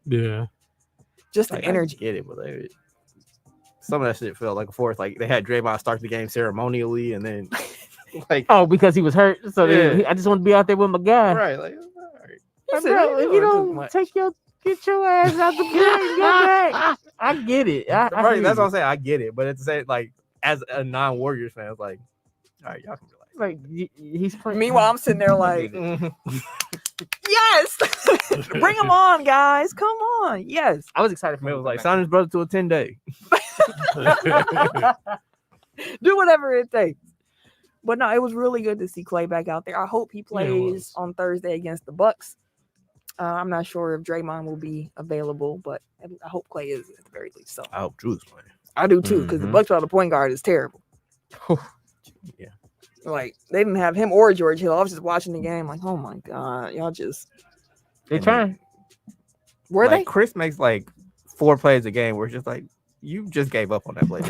just the energy. I get it, but some of that shit felt like a force. Like they had Draymond start the game ceremonially, and then like Oh, because he was hurt. So Yeah. I just want to be out there with my guy. right, like all right. Like, said, bro, "You if you doing too don't much." get your ass out the game, get back. I get it. I Right, hear that's you. what I'm saying. I get it, but it's say like as a non-Warriors fan, it's like, all right, y'all can relax. Like he's playing. Meanwhile, I'm sitting there like, Mhm. yes, bring him on, guys. Come on, yes. I was excited for Man him was to like, come sign his brother to a 10-day. back. Do whatever it takes. But no, it was really good to see Clay back out there. I hope he it plays was. on Thursday against the Bucks. I'm not sure if Draymond will be available, but I hope Clay is at the very least. So I hope Drew's playing. I do too, because the Mhm. Bucks without the point guard is terrible. Yeah. Like they didn't have him or George Hill. I was just watching the game, like, oh my god, y'all just They're trying. were Like they? Chris makes like 4 plays a game where it's just like you just gave up on that play.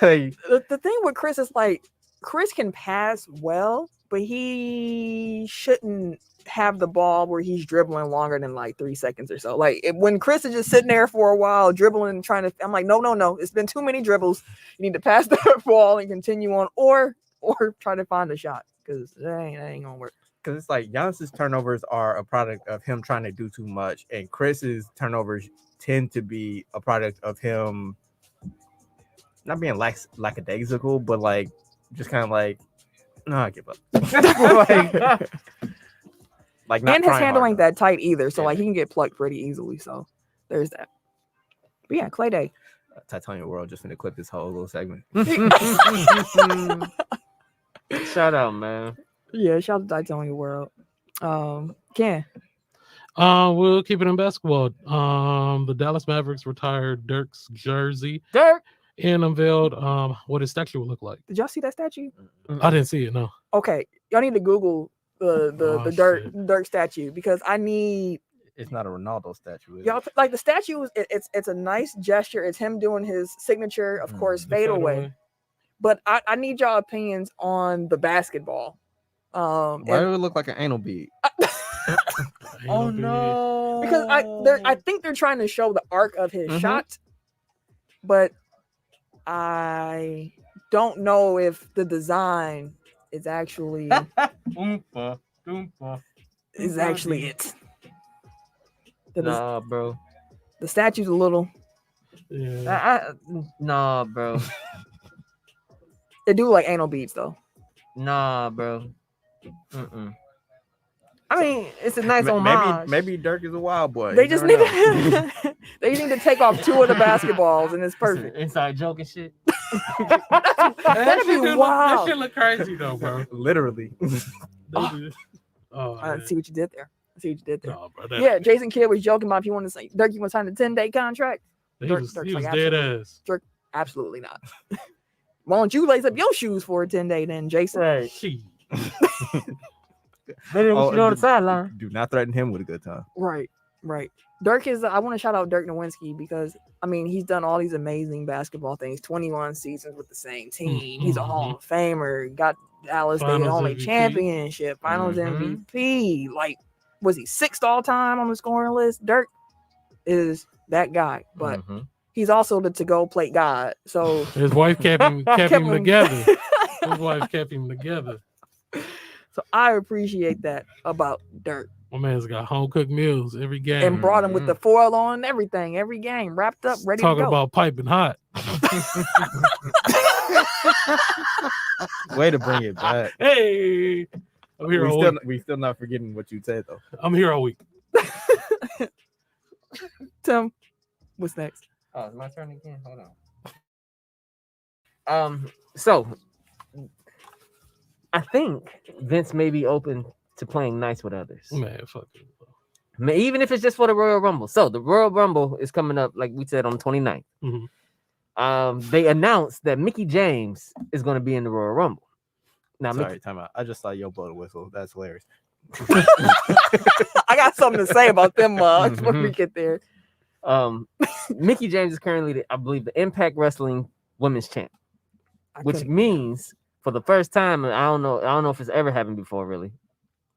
Like, The thing with Chris is like Chris can pass well, but he shouldn't have the ball where he's dribbling longer than like 3 seconds or so. Like when Chris is just sitting there for a while dribbling and trying to, I'm like, no, it's been too many dribbles. You need to pass that ball and continue on, or try to find a shot because that ain't gonna work. because it's like Giannis's turnovers are a product of him trying to do too much, and Chris's turnovers tend to be a product of him not being lackadaisical, but like just kind of like, no, I give up. like not And his trying handle hard ain't that tight either, so Yeah. like he can get plucked pretty easily. So there's that. But yeah, Clay Day. Titanium World just gonna clip this whole little segment. Shout out, man. Yeah, shout out to Titanium World. Ken. We'll keep it in basketball. The Dallas Mavericks retired Dirk's jersey Dirk. and unveiled what his statue would look like. Did y'all see that statue? I didn't see it. No. Okay, y'all need to Google the Oh, Dirk statue because I need It's not a Ronaldo statue. Is y'all like the statue. It's a nice gesture. It's him doing his signature, of course, The fade away. But I need y'all opinions on the basketball. Why And- do it look like an anal bead? Oh no. because I think they're trying to show the arc of his Mhm. shot, but I don't know if the design is actually is actually it. Nah, bro. The statue's a little. Yeah. Nah, bro. They do like anal beads though. Nah, bro. I mean, it's a nice Maybe homage. maybe Dirk is a wild boy. They You just never need know. to they need to take off 2 of the basketballs and it's perfect. Inside joke and shit. That'd be That wild. shit look crazy though, bro. Literally. Oh, I man. see what you did there. No, bro, that- Yeah, Jason Kidd was joking about if you want to say Dirk, you want to sign a 10-day contract? he Dirk- was, Dirk's he was like, dead absolutely. ass. Absolutely not. Why don't you lace up your shoes for a 10-day then, Jason? Right. She. Better than what Oh, you know on the do- sideline. Do not threaten him with a good time. Right. Dirk is. I want to shout out Dirk Nowitzki because I mean he's done all these amazing basketball things. 21 seasons with the same team. He's a Hall of Famer. Got Dallas their Finals only MVP. championship. Finals Mhm. MVP. Like, was he 6th all time on the scoring list? Dirk is that guy, but Mhm. he's also the to-go plate god. So His wife kept him Kept him- together. His wife kept him together. So I appreciate that about Dirk. My man's got home cooked meals every game. And brought him with the foil on and everything, every game, wrapped up, ready Talking to go. about piping hot. Way to bring it back. Hey, I'm here all week. We still not forgetting what you said though. I'm here all week. Tim, what's next? Oh, it's my turn again. Hold on. So I think Vince may be open to playing nice with others. Man, fuck it. Even if it's just for the Royal Rumble. So the Royal Rumble is coming up, like we said, on the 29th. Mhm. They announced that Mickey James is going to be in the Royal Rumble. Now, Sorry, time out. I just saw yo blow the whistle. That's hilarious. I got something to say about them when we get there. Mickey James is currently, I believe, the Impact Wrestling Women's Champ, I which couldn't- means for the first time, and I don't know if it's ever happened before, really.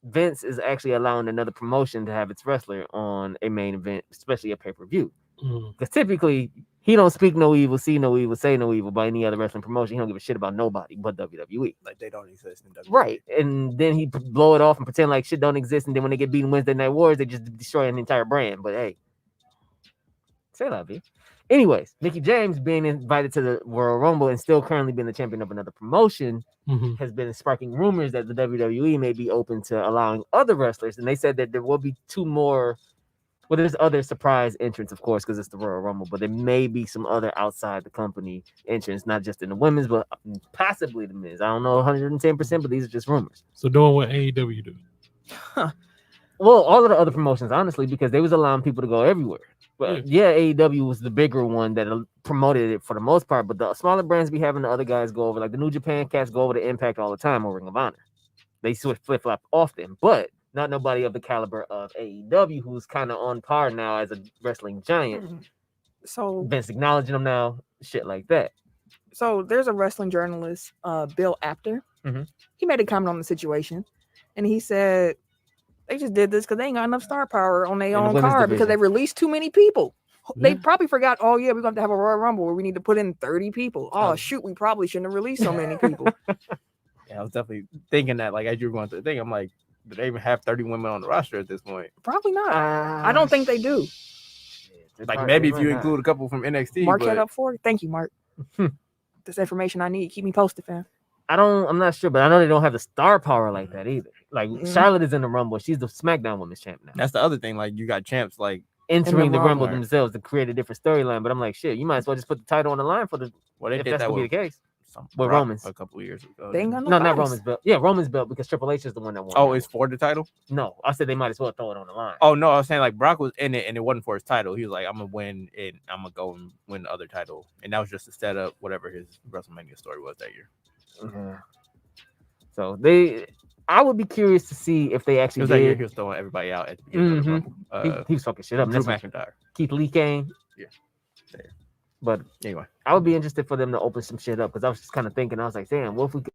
Vince is actually allowing another promotion to have its wrestler on a main event, especially a pay-per-view. Mhm. Because typically, He don't speak no evil, see no evil, say no evil by any other wrestling promotion. He don't give a shit about nobody but WWE. Like they don't exist in WWE. Right. And then he blow it off and pretend like shit don't exist. And then when they get beaten Wednesday Night Wars, they just destroy an entire brand. But hey, say that, B. Anyways, Mickey James being invited to the Royal Rumble and still currently being the champion of another promotion has been sparking rumors that the WWE may be open to allowing other wrestlers. And they said that there will be 2 more. Well, there's other surprise entrants, of course, because it's the Royal Rumble, but there may be some other outside the company entrants, not just in the women's, but possibly the men's. I don't know 110%, but these are just rumors. So doing what AEW do. Well, all of the other promotions, honestly, because they was allowing people to go everywhere. But yeah, AEW was the bigger one that promoted it for the most part, but the smaller brands be having the other guys go over, like the New Japan cats go over to Impact all the time or Ring of Honor. They switch flip-flop often, but not nobody of the caliber of AEW, who's kind of on par now as a wrestling giant. So Vince acknowledging them now, shit like that. So there's a wrestling journalist, Bill Apter. He made a comment on the situation, and he said they just did this because they ain't got enough star power on their own card because they released too many people. They probably forgot, oh yeah, we're going to have a Royal Rumble where we need to put in 30 people. Oh shoot, we probably shouldn't have released so many people. Yeah, I was definitely thinking that, like, as you were going through the thing, I'm like, do they even have 30 women on the roster at this point? Probably not. I don't think they do. Like, maybe if you include a couple from NXT. Mark that up for you. Thank you, Mark. This information I need. Keep me posted, fam. I'm not sure, but I know they don't have the star power like that either. Like, Charlotte is in the Rumble. She's the SmackDown Women's Champ now. That's the other thing. Like, you got champs, like, entering the Rumble themselves to create a different storyline. But I'm like, shit, you might as well just put the title on the line for the. Well, they if did that's that be the case. With Romans a couple of years ago. They ain't got no, not Roman's belt. Yeah, Roman's belt because Triple H is the one that won. Oh, it's for the title? No, I said they might as well throw it on the line. Oh no, I was saying like Brock was in it and it wasn't for his title. He was like, I'm gonna win it. I'm gonna go and win the other title, and that was just to set up whatever his WrestleMania story was that year. So I would be curious to see if they actually that year he was throwing everybody out at the beginning of the Rumble. He was fucking shit up. Drew McIntyre. Keith Lee came. Yeah. There. But anyway, I would be interested for them to open some shit up because I was just kind of thinking, I was like, damn, what if we could.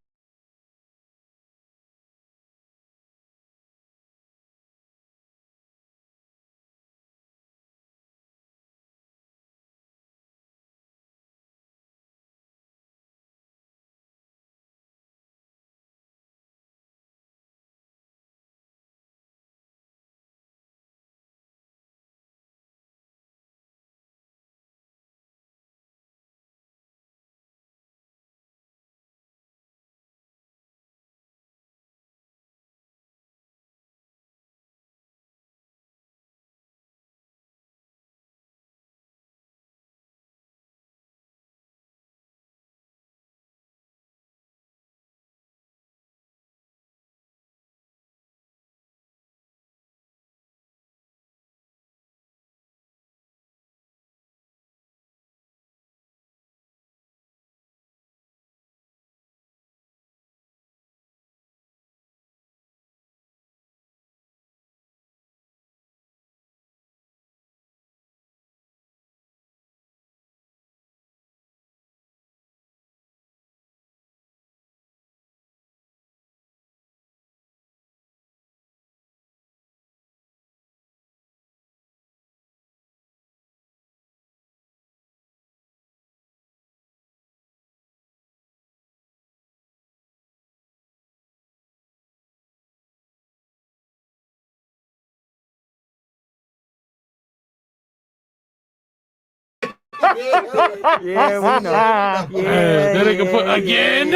Yeah, we know. Yeah, then they can put again.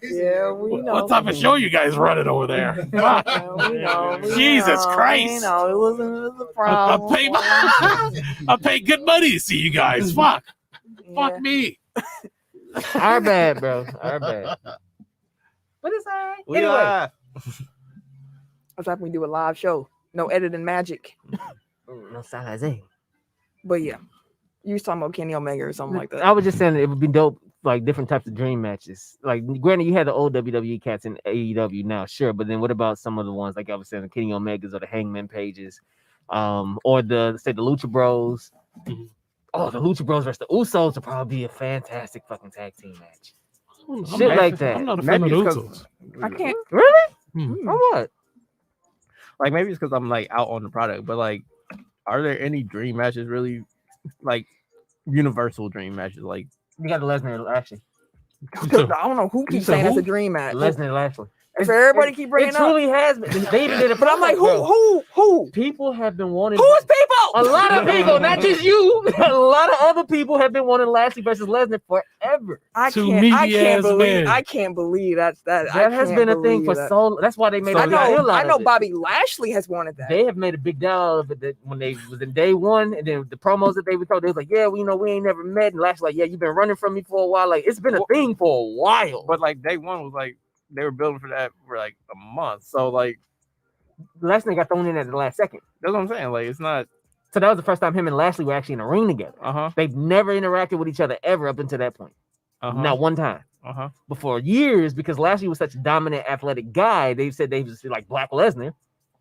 Yeah, we know. What type of show you guys running over there? Jesus Christ! You know, it was a problem. I pay good money to see you guys. Fuck me. Our bad, bro. Our bad. But it's all right. Anyway. That's like we do a live show. No editing magic. No size. But yeah, you was talking about Kenny Omega or something like that. I was just saying it would be dope, like different types of dream matches. Like, granted, you had the old WWE cats in AEW now, sure, but then what about some of the ones like I was saying, the Kenny Omegas or the Hangman Pages, or the Lucha Bros. Oh, the Lucha Bros versus the Usos would probably be a fantastic fucking tag team match. Shit like that. I'm not a fan of Usos. I can't. Really? Or what? Like maybe it's because I'm like out on the product, but like Are there any dream matches really, like universal dream matches? Like You got the Lesnar and Lashley. I don't know who keeps said saying that's a who? dream match. Lesnar and Lashley. If everybody keep bringing It up, truly has been. They even did it, but I'm like, bro. who? People have been wanting. Who's people? A lot of people, not just you. A lot of other people have been wanting Lashley versus Lesnar forever. I Two can't meaty-ass believe. men. I can't believe that. That has been a thing for so. That's why they made. So a I big know. deal out I know. of it. Bobby Lashley has wanted that. They have made a big deal out of it that when they was in day one, and then the promos that they would throw, they was like, "Yeah, we know we ain't never met." And Lashley like, "Yeah, you've been running from me for a while. Like it's been a thing for a while." but like day one was like they were building for that for like a month. So like Lesnar got thrown in at the last second. that's what I'm saying. Like it's not. So that was the first time him and Lashley were actually in a ring together. They've never interacted with each other ever up until that point. Not one time. But for years, because Lashley was such a dominant athletic guy, they said they was like Black Lesnar.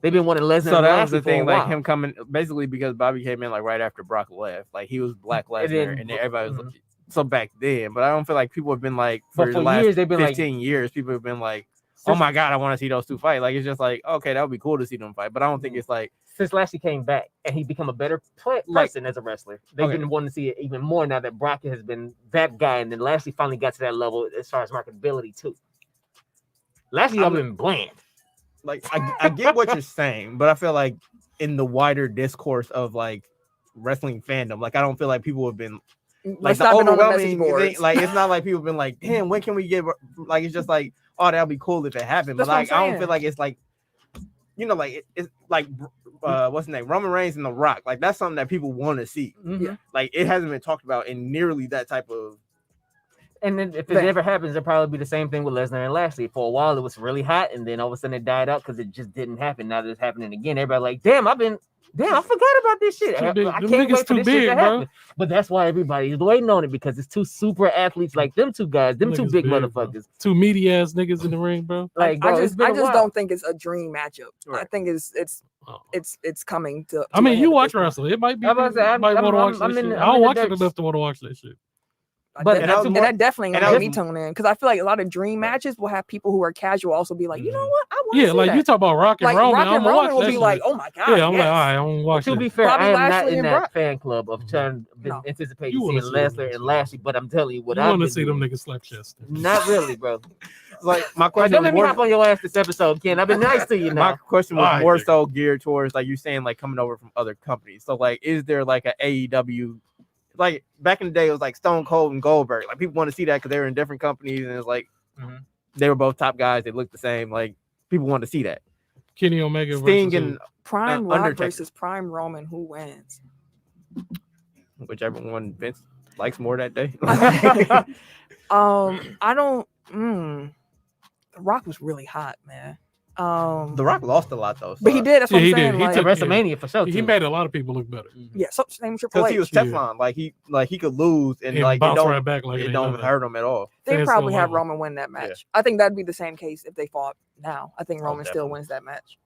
They've been wanting Lesnar. So and that Lashley was the for a thing, like while. him coming basically because Bobby came in like right after Brock left. Like he was Black Lesnar, and then everybody was like, so back then. But I don't feel like people have been like for the last years they've been 15 years. People have been like, oh my god, I want to see those two fight. Like it's just like okay, that would be cool to see them fight. But I don't think it's like since Lashley came back and he become a better person as a wrestler, they've been wanting to see it even more now that Brock has been that guy, and then Lashley finally got to that level as far as marketability too. Lashley always been bland. like I get what you're saying, but I feel like in the wider discourse of like wrestling fandom, like I don't feel like people have been like Let's the stop it on the message overwhelming boards. thing, like it's not like people have been like, damn, when can we get like it's just like, oh, that'll be cool if it happened. But That's what like I'm I don't saying. feel like it's like like it's like what's his name? Roman Reigns and The Rock. Like that's something that people want to see. Yeah. Like it hasn't been talked about in nearly that type of. And then if it ever happens, it'll probably be the same thing with Lesnar and Lashley. For a while, it was really hot, and then all of a sudden it died out because it just didn't happen. Now that it's happening again, everybody like, damn, I forgot about this shit. I Them can't niggas wait for too this big, shit to bro. happen. But that's why everybody is waiting on it because it's two super athletes like them two guys, them two Niggas big big, bro. motherfuckers. Two meaty ass niggas in the ring, bro. Like, bro, I it's just been a while. don't think it's a dream matchup. I Right. think it's coming to. I mean, a head you at watch this point. wrestling. It might be. I'm about to say, you might I'm- want to I'm- watch I'm that in shit. the- I I'm don't in the watch it depths. enough to want to watch that shit. But And I was And more- that definitely and gonna I make me was- tune in because I feel like a lot of dream matches will have people who are casual also be like, you know what, I want to Yeah, see like that. you talk about Rock and Like Roman. Rock I'm and gonna watch Roman will that be shit. like, oh my god, Yeah, I'm yes. like, all right, I'm gonna watch To be it. fair, Bobby I am Lashley not in and that Brock. fan club of trying No. anticipating You seeing wanna see them Lesnar niggas and Lashley, but I'm telling you what You I've want to been see them doing. niggas slap chest? Not really, bro. Like my Like, question don't was let me more, hop on your ass this episode, Ken. I've been nice to you my now. question was Alright, more nigga. so geared towards like you saying like coming over from other companies. So like, is there like a AEW? Like back in the day, it was like Stone Cold and Goldberg. Like people want to see that because they were in different companies, and it's like they were both top guys. They looked the same. Like people want to see that. Kenny Omega Sting versus and Prime Rock Undertaker. versus Prime Roman, who wins? whichever one Vince likes more that day. I don't. The Rock was really hot, man. The Rock lost a lot though, but he did. That's what Yeah, I'm he did. saying. He Like, To took- WrestleMania for sure. he too. made a lot of people look better. yeah, so same with Triple because H. he was Yeah. Teflon. Like he could lose and And like it bounce don't right back like it ain't don't nothing. hurt him at all. They fans probably still have love him. Roman win that match. I think that'd be the same case if they fought now. I think Oh, Roman still definitely. wins that match.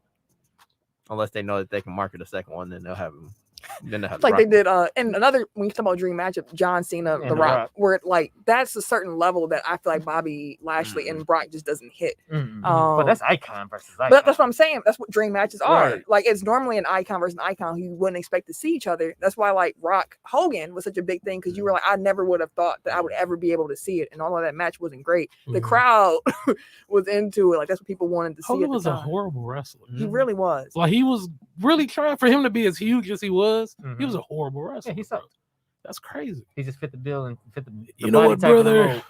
Unless they know that they can market a second one, then they'll have him. Then they'll have It's like The they Rock. did and another when you talk about dream matchup, John Cena, And The The Rock, Rock. where like that's a certain level that I feel like Bobby Lashley and Brock just doesn't hit. But that's icon versus icon. But that's what I'm saying. That's what dream matches are. Right. Like it's normally an icon versus an icon who you wouldn't expect to see each other. That's why like Rock Hogan was such a big thing because you were like, I never would have thought that I would ever be able to see it. And although that match wasn't great, the Mhm. crowd was into it. Like that's what people wanted to see Hogan at the was a time. horrible wrestler. He really was. Like he was really trying for him to be as huge as he was. He was a horrible wrestler. Yeah, he bro. sucked. That's crazy. He just fit the bill and fit the You know body what, type of the brother? mold.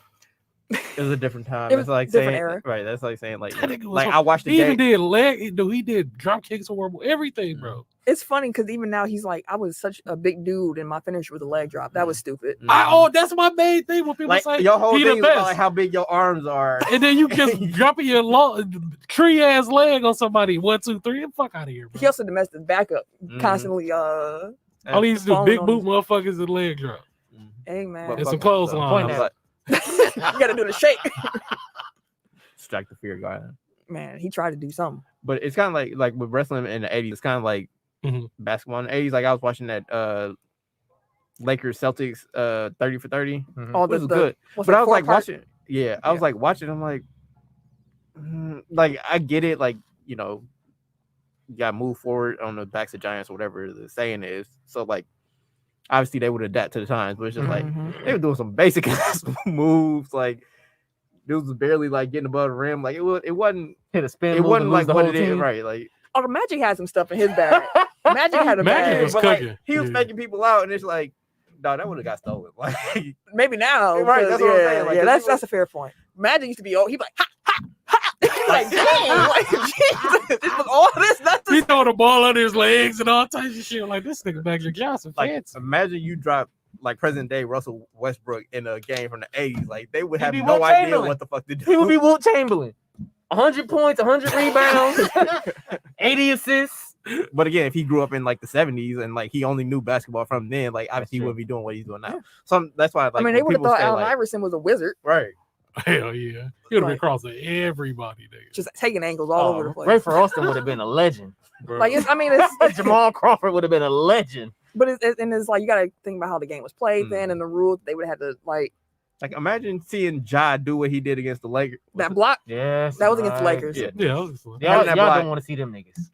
It was a different time. It was It's like different saying era. right. That's like saying like That nigga was like hor- I watched the He even game. did leg. He did drop kicks horrible. Everything, bro. It's funny because even now he's like, I was such a big dude and my finish was a leg drop. That was stupid. That's my main thing when people like say your whole he thing the is about best. like how big your arms are. And then you just dropping your tree ass leg on somebody. 1, 2, 3. Get the fuck out of here, bro. He also domestic backup Mhm. constantly. All he used to do falling big on boot his- motherfuckers and leg drop. Hey man, And some Fuck- clothesline. I was Point like, you gotta do the shake. strike the fear guy. Man, he tried to do something. But it's kind of like with wrestling in the 80s, it's kind of like Mhm. basketball in the 80s. Like I was watching that Lakers Celtics 30 for 30. All It was the good. what's But it, I was like four-part- watching, I was like watching. I'm like, like I get it, like got moved forward on the backs of giants, or whatever the saying is. So like, obviously they would adapt to the times, but it's just like they were doing some basic moves. Like dudes was barely like getting above the rim. Like it wasn't hit a spin. It move wasn't and like lose the what whole it is, team. right? Like Oh, the Magic had some stuff in his bag. Magic had a Magic bag. was but, like, cooking. he was faking people out, and it's like, no, that would have got stolen. Like Maybe now, Right, that's what I'm saying, like, 'cause he that's a fair point. Magic used to be he'd be like ha ha ha. Like dang, like Jesus, this was all this. That's He just, throwing the ball under his legs and all types of shit. Like this nigga Magic Johnson, like fancy. imagine you drop like present day Russell Westbrook in a game from the 80s. Like they would He'd have be no Wilt idea Chamberlain. what the fuck to do. He would be Wilt Chamberlain. 100 points, 100 rebounds, 80 assists. But again, if he grew up in like the 70s and like he only knew basketball from then, like obviously he true. wouldn't be doing what he's doing now. So that's why like, I mean, they when would have people thought say, Allen like, Iverson was a wizard, right. Hell yeah. He would have been Like- crossing everybody, nigga. just taking angles all over the place. Ray Austin would have been a legend. Bro. Like it's Jamal Crawford would have been a legend. but it's like you got to think about how the game was played then and the rules they would have had to like Like imagine seeing Ja do what he did against the Lakers. that block Yes. that was against the right. Lakers. Yeah. yeah, that was fun. Y'all, Having that y'all block. don't want to see them niggas.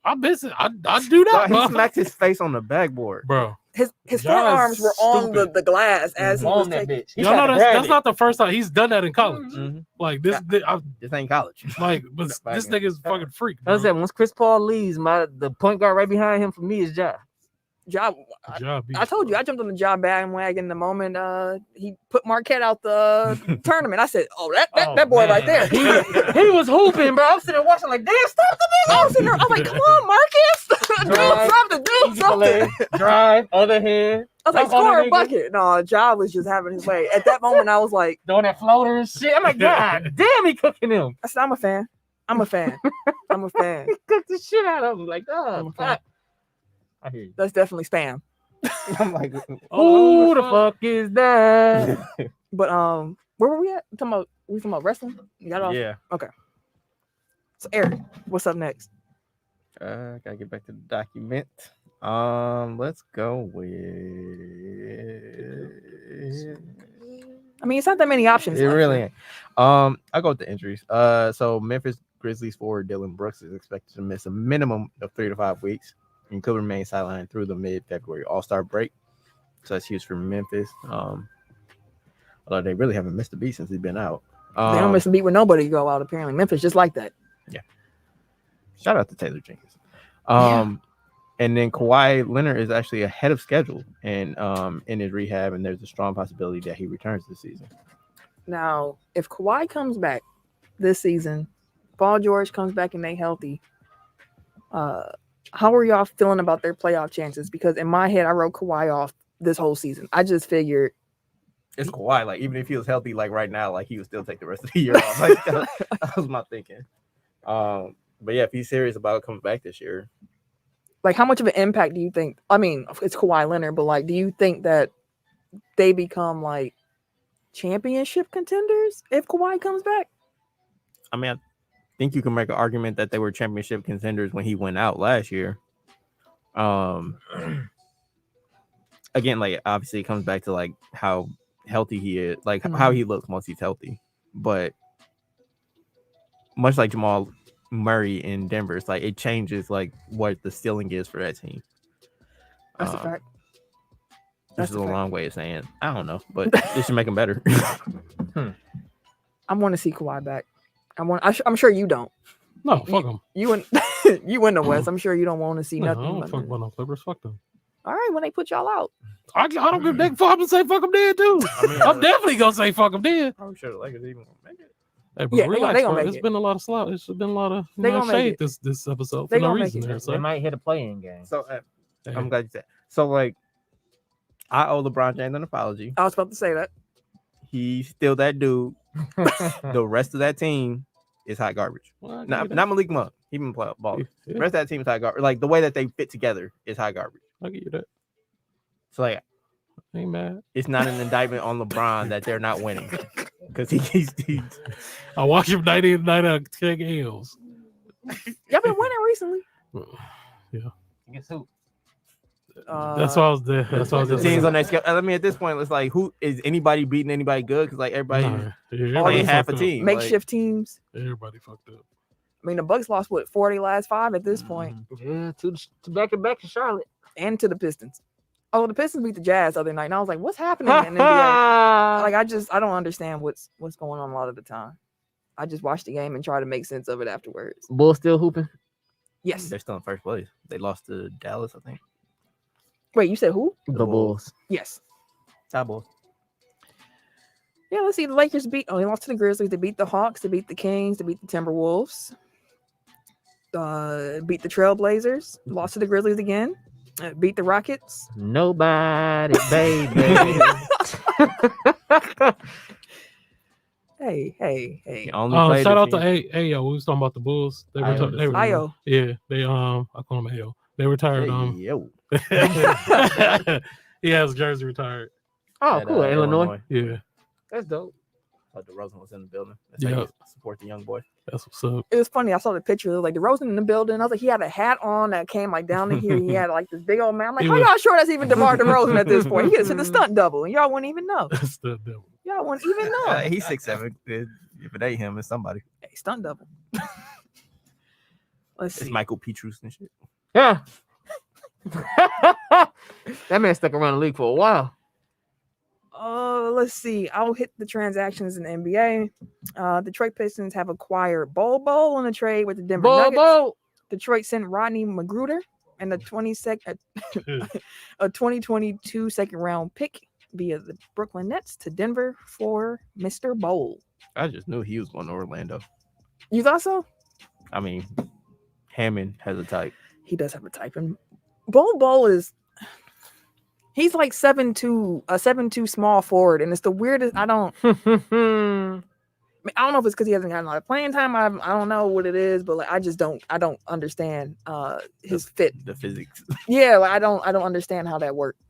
I miss it. I do that, Dog, he bro. smacked his face on the backboard. Bro. His Ja's forearms were on stupid. the glass as he was On that taking. bitch. He Y'all tried know to that's grab it. not the first time he's done that in college. Mhm. Like this, This ain't college. like, but this nigga's fucking freak. I Bro. said once Chris Paul leaves, the point guard right behind him for me is Ja. Job. Good job, I told you I jumped on the job bandwagon the moment he put Marquette out the tournament. I said, "Oh, that boy right there." He was hooping, bro. I'm sitting there watching like, damn, stop the I was sitting there. I'm like, "Come on, Marcus, do Drive. something, do nigga. something." Drive, other hand, I was like, Dunk on "Score that a nigga. bucket." No, Job was just having his way. At that moment, I was like, throwing that floater and shit. I'm like, God damn, he cooking him. "I said, I'm a fan. I'm a fan. I'm a fan." He cooked the shit out of him. Like, I'm oh, a fan. fuck. I hear you. That's definitely spam. I'm like, Who the fuck is that? But where were we at? We talking about wrestling? You got it off? yeah. So Eric, what's up next? Gotta get back to the document. Let's go with. I mean, it's not that many options. It left. really ain't. I'll go with the injuries. So Memphis Grizzlies forward Dylan Brooks is expected to miss a minimum of 3 to 5 weeks and could remain sidelined through the mid-February All-Star break. So that's huge for Memphis. Although they really haven't missed a beat since he's been out. They don't miss a beat where nobody go out. Apparently, Memphis just like that. Shout out to Taylor Jenkins. And then Kawhi Leonard is actually ahead of schedule and in his rehab, and there's a strong possibility that he returns this season. Now, if Kawhi comes back this season, Paul George comes back and they healthy, how are y'all feeling about their playoff chances? Because in my head, I wrote Kawhi off this whole season. I just figured It's Kawhi. Like even if he was healthy, like right now, like he would still take the rest of the year off. Like that was my thinking. But yeah, if he's serious about coming back this year, like how much of an impact do you think? I mean, it's Kawhi Leonard, but like, do you think that they become like championship contenders if Kawhi comes back? I mean, I think you can make an argument that they were championship contenders when he went out last year. Again, like obviously it comes back to like how healthy he is, like how he looks once he's healthy. But much like Jamal Murray in Denver, it's like it changes like what the ceiling is for that team. That's a fact. This is a a fact. long way of saying I don't know, but it should make them better. I want to see Kawhi back. I'm sure you don't. No, fuck him. You in you in the West. I'm sure you don't want to see No, I nothing. don't but- fuck about no Clippers. Fuck them. All right, when they put y'all out, I don't give a damn fuck. I'm gonna say fuck them dead too. I'm definitely gonna say fuck them dead. I'm sure the Lakers even gonna make it. Hey, but Yeah, they relax, gonna bro. make It's it. been a lot of slop. It's been a lot of They gonna make shade it. this episode They for no gonna make reason. it. There, They so. might hit a play-in game. So Hey, I'm glad you said. So like, I owe LeBron James an apology. I was about to say that. He's still that dude. The rest of that team is hot garbage. well, I give Not, you that. not Malik Monk. He been playing ball. Yeah, The rest of that team is hot garbage. Like the way that they fit together is hot garbage. I'll give you that. So like, Ain't mad. it's not an indictment on LeBron that they're not winning because he's I watch him 90 out of 10 L's. Y'all been winning recently. Guess who? That's why I was there. That's why I was the just teams saying. on that scale. I mean, at this point, it's like who is anybody beating anybody good? Because like everybody Nah, yeah, playing everybody half a fucked up. team. Makeshift teams. Everybody fucked up. I mean, the Bucks lost 40 last 5 at this point, Yeah, to back to Charlotte and to the Pistons. Oh, the Pistons beat the Jazz the other night, and I was like, "What's happening in the NBA?" Like, I don't understand what's going on a lot of the time. I just watch the game and try to make sense of it afterwards. Bulls still hooping. Yes. They're still in first place. They lost to Dallas, I think. Wait, you said who? The Bulls. Yes. Cowboys. Yeah, let's see. The Lakers they lost to the Grizzlies. They beat the Hawks. They beat the Kings. They beat the Timberwolves. Beat the Trailblazers. Lost to the Grizzlies again. Beat the Rockets. Nobody, baby. Hey. He only played Shout if out to he- Ayo. We was talking about the Bulls. They Ayo. they Ayo. Yeah, they I call him Ayo. They retired. Hey, yo. He has jersey retired. Oh, At, cool. Illinois. Yeah, That's dope. DeRozan was in the building. That's Yeah. how you support the young boy. that's what's up. It was funny. I saw the picture. It was like DeRozan in the building. I was like, he had a hat on that came like down to here. He had like this big old man. I'm like, He how was- y'all sure that's even DeMar DeRozan at this point? He gets to the stunt double, and y'all wouldn't even know. That's the devil. Y'all wouldn't even know. He's 6'7". If it ain't him, it's somebody. Hey, stunt double. Let's It's see. Michael Petrus and shit. Yeah. That man stuck around the league for a while. Let's see. I'll hit the transactions in the NBA. Detroit Pistons have acquired Bol in a trade with the Denver Nuggets. Bobo. Detroit sent Rodney Magruder and a 2022 second round pick via the Brooklyn Nets to Denver for Mr. Bol. I just knew he was going to Orlando. You thought so? I mean, Hammond has a type. He does have a type, and Bol is. He's like 7'2", a 7'2" small forward, and it's the weirdest. I don't know if it's because he hasn't gotten a lot of playing time. I don't know what it is, but like I don't understand his fit. The physics. Yeah, like I don't understand how that worked.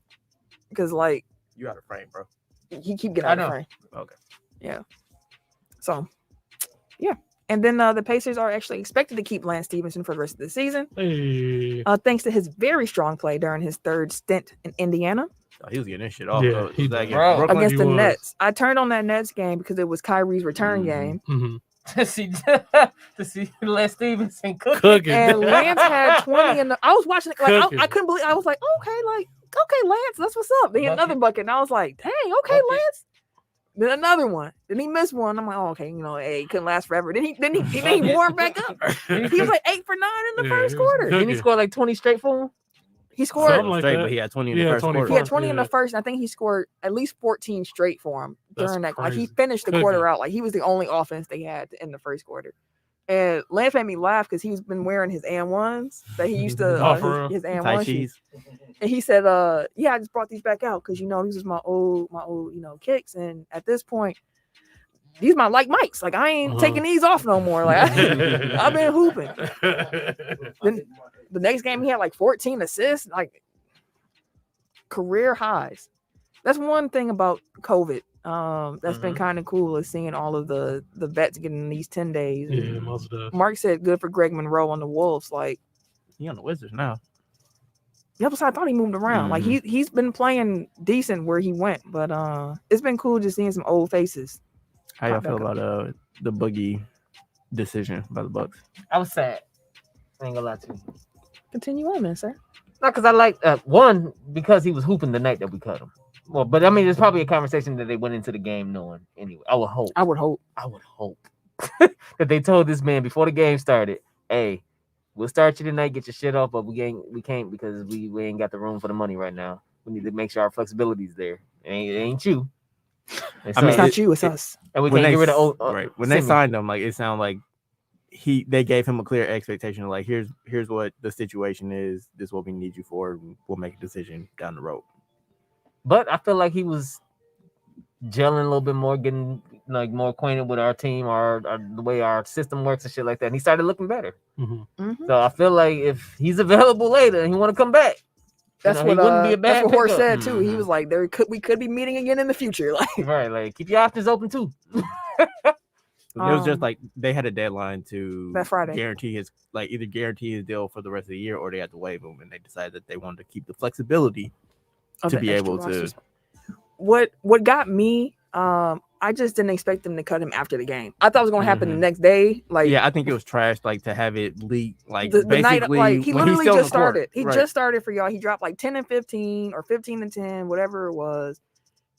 Because like You out of frame, bro. he keep getting I out of know. frame. Okay. Yeah. So yeah. And then the Pacers are actually expected to keep Lance Stevenson for the rest of the season. Hey, Thanks to his very strong play during his third stint in Indiana Oh, he was getting this shit off. Yeah, though. he Was that did. against Bro. Brooklyn? against the he was. Nets. I turned on that Nets game because it was Kyrie's return game. mhm. to see Les Stevenson cooking. Cooking. And Lance had 20 in the. I was watching it, like Cooking. I couldn't believe. I was like, okay, Lance, that's what's up. Then he had another bucket, and I was like, dang, okay, Bucket. Lance. Then another one. Then he missed one. I'm like, oh, okay, hey, he couldn't last forever. Then he warmed back up. He was like 8 for 9 in the Yeah, first he was quarter. good. Didn't he score like 20 straight for him? He scored. Something like straight, that. but he had 20 in the Yeah, first 20 quarter. He had 20 in the Yeah. first, and I think he scored at least 14 straight for him That's during that. Like he crazy. finished the Cooking. quarter out. Like he was the only offense they had in the first quarter. And Lance made me laugh because he's been wearing his and-ones that he used to Oh, for real? his Tight and-one shoes. cheese. And he said, yeah, I just brought these back out because these was my old, kicks. And at this point, these my like mics. Like I ain't taking these off no more. Like I've been hooping. Then the next game he had like 14 assists, like career highs. That's one thing about COVID. That's been kind of cool is seeing all of the vets getting these 10 days. Yeah, most of Mark said good for Greg Monroe on the Wolves. Like, He on the Wizards now. the other side, I thought he moved around. Like he's been playing decent where he went, but it's been cool just seeing some old faces. How y'all Pop back feel about the Boogie decision by the Bucks? I was sad. I ain't gonna lie to you. Continue on, then, sir. Not because I like one because he was hooping the night that we cut him. Well, but I mean, there's probably a conversation that they went into the game knowing. Anyway, I would hope I would hope. that they told this man before the game started, "Hey, we'll start you tonight, get your shit off, but we can't because we ain't got the room for the money right now. We need to make sure our flexibility's there. It ain't you. And I mean, It's not you, it's us. and we When can't they get rid of right when they Simmons. signed him, like it sounded like they gave him a clear expectation of like here's what the situation is. This is what we need you for. And we'll make a decision down the road. But I feel like he was gelling a little bit more, getting like more acquainted with our team, our the way our system works and shit like that. And he started looking better. Mhm. Mhm. So I feel like if he's available later and he want to come back, That's he what wouldn't be a that's bad what Horst pickup. said too. He Mhm. was like, we could be meeting again in the future. Like, Right? Like keep your options open too. It was just Um, like they had a deadline to that Friday. guarantee either guarantee his deal for the rest of the year or they had to waive him, and they decided that they wanted to keep the flexibility of to the be extra able to. rosters. What got me I just didn't expect them to cut him after the game. I thought it was gonna happen the next day. Like, yeah, I think it was trash. Like to have it leak. Like the basically, night, like he when literally still on just the court. started. He Right. just started for y'all. He dropped like 10 and 15 or 15 and 10, whatever it was.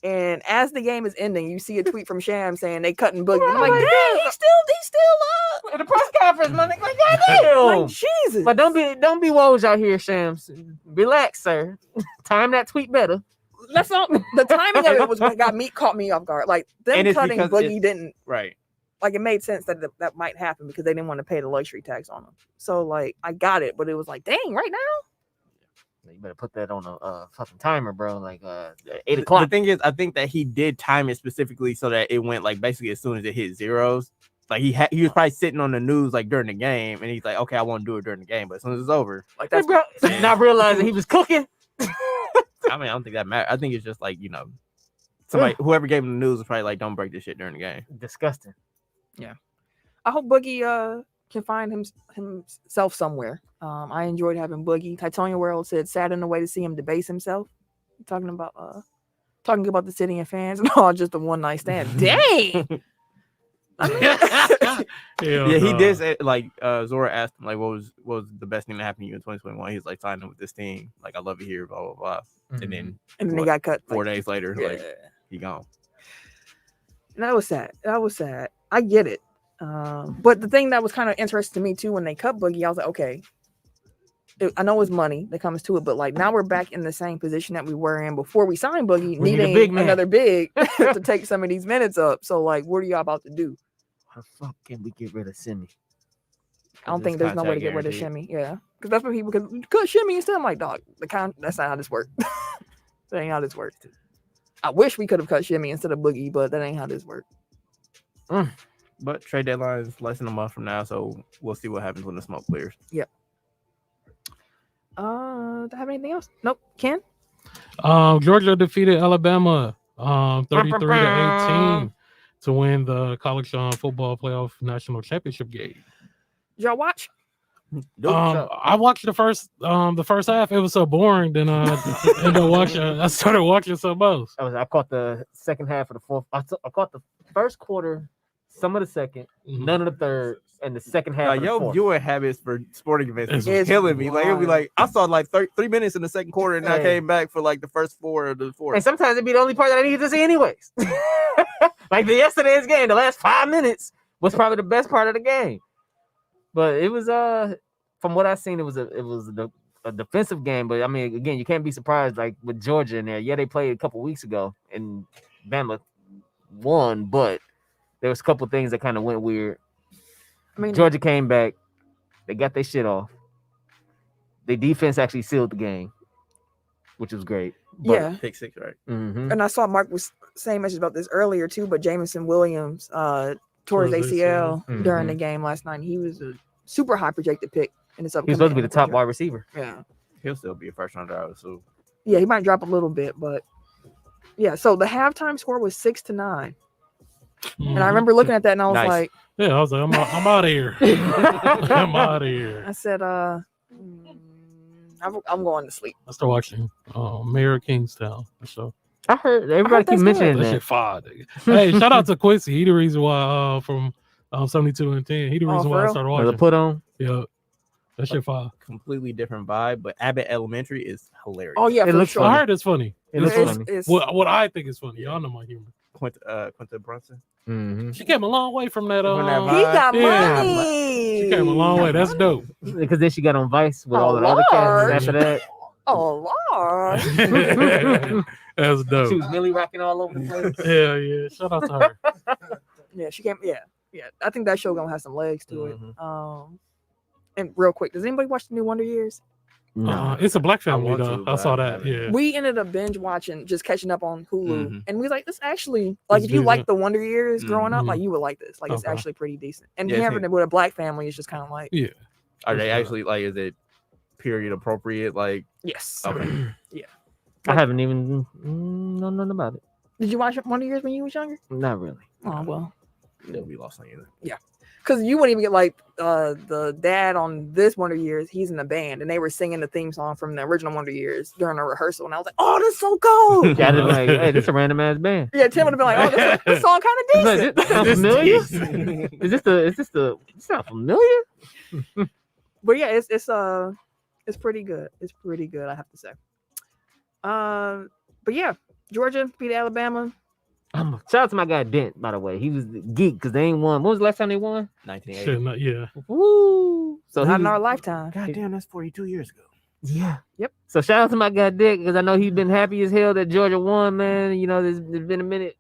And as the game is ending, you see a tweet from Sham saying they cutting Boogie. I'm like, dang, he's still In the press conference, my nigga, like, up. goddamn. Like, Jesus. But don't be Woj out here, Shams. Relax, sir. Time that tweet better. That's all. The timing of it was what caught me off guard. Like them And it's cutting because Boogie didn't Right. like, it made sense that that might happen because they didn't want to pay the luxury tax on them. So like I got it, but it was like, dang, right now. You better put that on a fucking timer, bro. Like 8 The o'clock. thing is, I think that he did time it specifically so that it went like basically as soon as it hit zeros. Like he was probably sitting on the news like during the game, and he's like, "Okay, I want to do it during the game," but as soon as it's over, Like Hey, that's bro, not realizing he was cooking. I mean, I don't think that matters. I think it's just like somebody whoever gave him the news was probably like, "Don't break this shit during the game." Disgusting. I hope Boogie can find himself somewhere. I enjoyed having Boogie. Titonia World said sad in a way to see him debase himself. Talking about the city and fans and all, just a one night stand. Dang. I mean, Yeah, he did say like Zora asked him like, what was the best thing that happened to you in 2021? He's like, signing with this team. Like, I love it here, blah blah blah. And then he got cut 4 days later, yeah. like he gone. That was sad. I get it. But the thing that was kind of interesting to me too, when they cut Boogie, I was like, okay, I know it's money that comes to it, but like now we're back in the same position that we were in before we signed Boogie, We need a needing big man. another big to take some of these minutes up. So like, what are y'all about to do? How the fuck can we get rid of Simi? I don't think there's no way to get rid of Shimmy. Yeah, because that's what people could Shimmy instead. I'm like, dog, that's not how this works. That ain't how this works. I wish we could have cut Shimmy instead of Boogie, but that ain't how this works. But trade deadline is less than a month from now, so we'll see what happens when the smoke clears. Yep. Do I have anything else? Nope. Ken? Georgia defeated Alabama 33-18 to win the college football playoff national championship game. Did y'all watch? I watched the first half. It was so boring. Then I started watching something else. I caught the second half of the fourth. I caught the first quarter, some of the second, none of the third, and the second half. Of the Your fourth. viewing habits for sporting events is It's killing me. Like it'll be wild. like I saw like 3 minutes in the second quarter, and I Hey. came back for like the first 4 of the fourth. And sometimes it'd be the only part that I needed to see anyways. Like yesterday's game, the last 5 minutes was probably the best part of the game. But it was from what I've seen, it was a defensive game. But I mean, again, you can't be surprised like with Georgia in there. Yeah, they played a couple weeks ago and Bama won, but there was a couple things that kind of went weird. I mean, Georgia came back, they got their shit off. The defense actually sealed the game, which was great. But, yeah. Pick 6, right? mhm. And I saw Mark was saying message about this earlier too, but Jameson Williams tore his ACL during the game last night. He was a super high projected pick in this upcoming. He was supposed to be the top NFL wide draft. receiver. Yeah. He'll still be a first round driver. So Yeah, he might drop a little bit, but yeah. So the halftime score was 6-9. And I remember looking at that and I was Nice. like, Yeah, I was like, I'm out of here. I'm out of here. I said, I'm going to sleep. I started watching Mayor of Kingstown. So I heard everybody keep that's mentioning that that. shit fire. Nigga. Hey, shout out to Quincy. He the reason why from 72 and 10. He the Oh, reason for why I real? started Was watching. it put on? Yeah, that shit fire. completely different vibe. But Abbott Elementary is hilarious. Oh yeah, It for looks sure. I heard it's funny. It looks It's- funny. it's- What I think is funny. Y'all know my humor. Quinta Brunson. Mhm. She came a long way from that. From that he got Yeah. money. She came a long way. That's dope. Because then she got on Vice with Oh, all the other Lord. cats after that. Oh Lord. That's She dope. was Millie rocking all over the place. Hell yeah. Shout out to her. Yeah, she came. Yeah. I think that show gonna have some legs to it. Mhm. And real quick, does anybody watch the new Wonder Years? It's a black family want though. to, I but saw I that. haven't. Yeah. We ended up binge watching, just catching up on Hulu, Mhm. and we was like, this actually, like, It's if you decent. like the Wonder Years growing up, Mhm. like, you would like this. Like, it's Okay. actually pretty decent. And Yeah, it's having it with a black family is just kind of like, Yeah. Are they sure. actually like? Is it period appropriate? Like yes. okay. I haven't even know nothing about it. Did you watch Wonder Years when you was younger? Not really. Oh well. They'll be lost on you. because you wouldn't even get like the dad on this Wonder Years. He's in the band, and they were singing the theme song from the original Wonder Years during a rehearsal, and I was like, "Oh, that's so cool!" Yeah, they're like, hey, this is a random ass band. Yeah, Tim would have been like, "Oh, this song kind of Like, decent." this sound familiar? Is this the? This sound familiar? But yeah, it's pretty good. It's pretty good, I have to say. But yeah, Georgia beat Alabama. Shout out to my guy Dent, by the way. He was the geek because they ain't won. When was the last time they won? 1980. Shit, not, yeah. Woo! So Not in he- our lifetime. God damn, that's 42 years ago. Yeah. Yep. So shout out to my guy Dick because I know he's been happy as hell that Georgia won, man. You know, there's been a minute.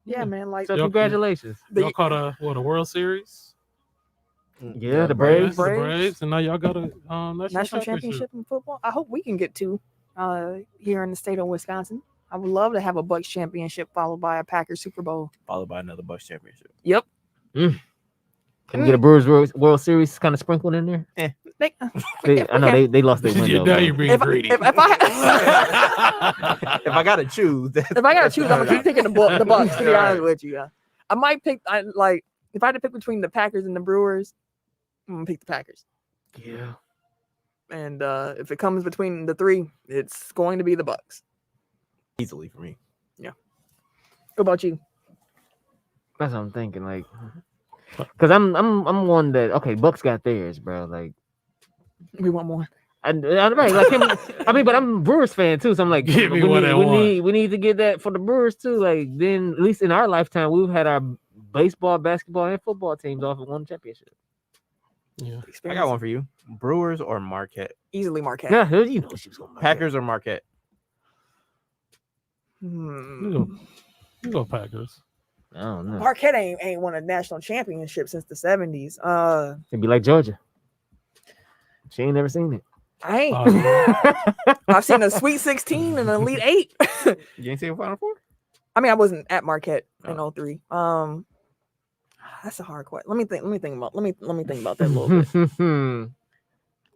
Yeah, man. Like So Yep. congratulations. Y'all caught a World Series? Yeah, the Braves. The Braves, and now y'all got a national championship in football. I hope we can get two here in the state of Wisconsin. I would love to have a Bucks championship followed by a Packers Super Bowl. Followed by another Bucks championship. Yep. Can we get a Brewers World Series kind of sprinkled in there? They- I know they lost their window. Now but- you're being if, greedy. if I If I gotta choose, if I gotta choose, I'm gonna keep picking the Bucks. To be honest with you, I might pick. If I had to pick between the Packers and the Brewers, I'm gonna pick the Packers. Yeah. And if it comes between the three, it's going to be the Bucks. easily for me. What about you? That's what I'm thinking. Like, because I'm one that Bucks got theirs, bro. Like, We want more. right, like him, I mean, but I'm a Brewers fan too, so I'm like, Give me we what I want. we need to get that for the Brewers too. Like, then at least in our lifetime, we've had our baseball, basketball, and football teams off of one championship. Yeah. I got one for you. Brewers or Marquette? Easily Marquette. Yeah, you know she was going Packers or Marquette? You go Packers. I don't know. Marquette ain't won a national championship since the 70s. It'd be like Georgia. She ain't never seen it. I ain't. Oh, I've seen a Sweet 16 and an Elite 8. You ain't seen Final Four? I mean, I wasn't at Marquette in 03. That's a hard question. Let me think about that a little bit.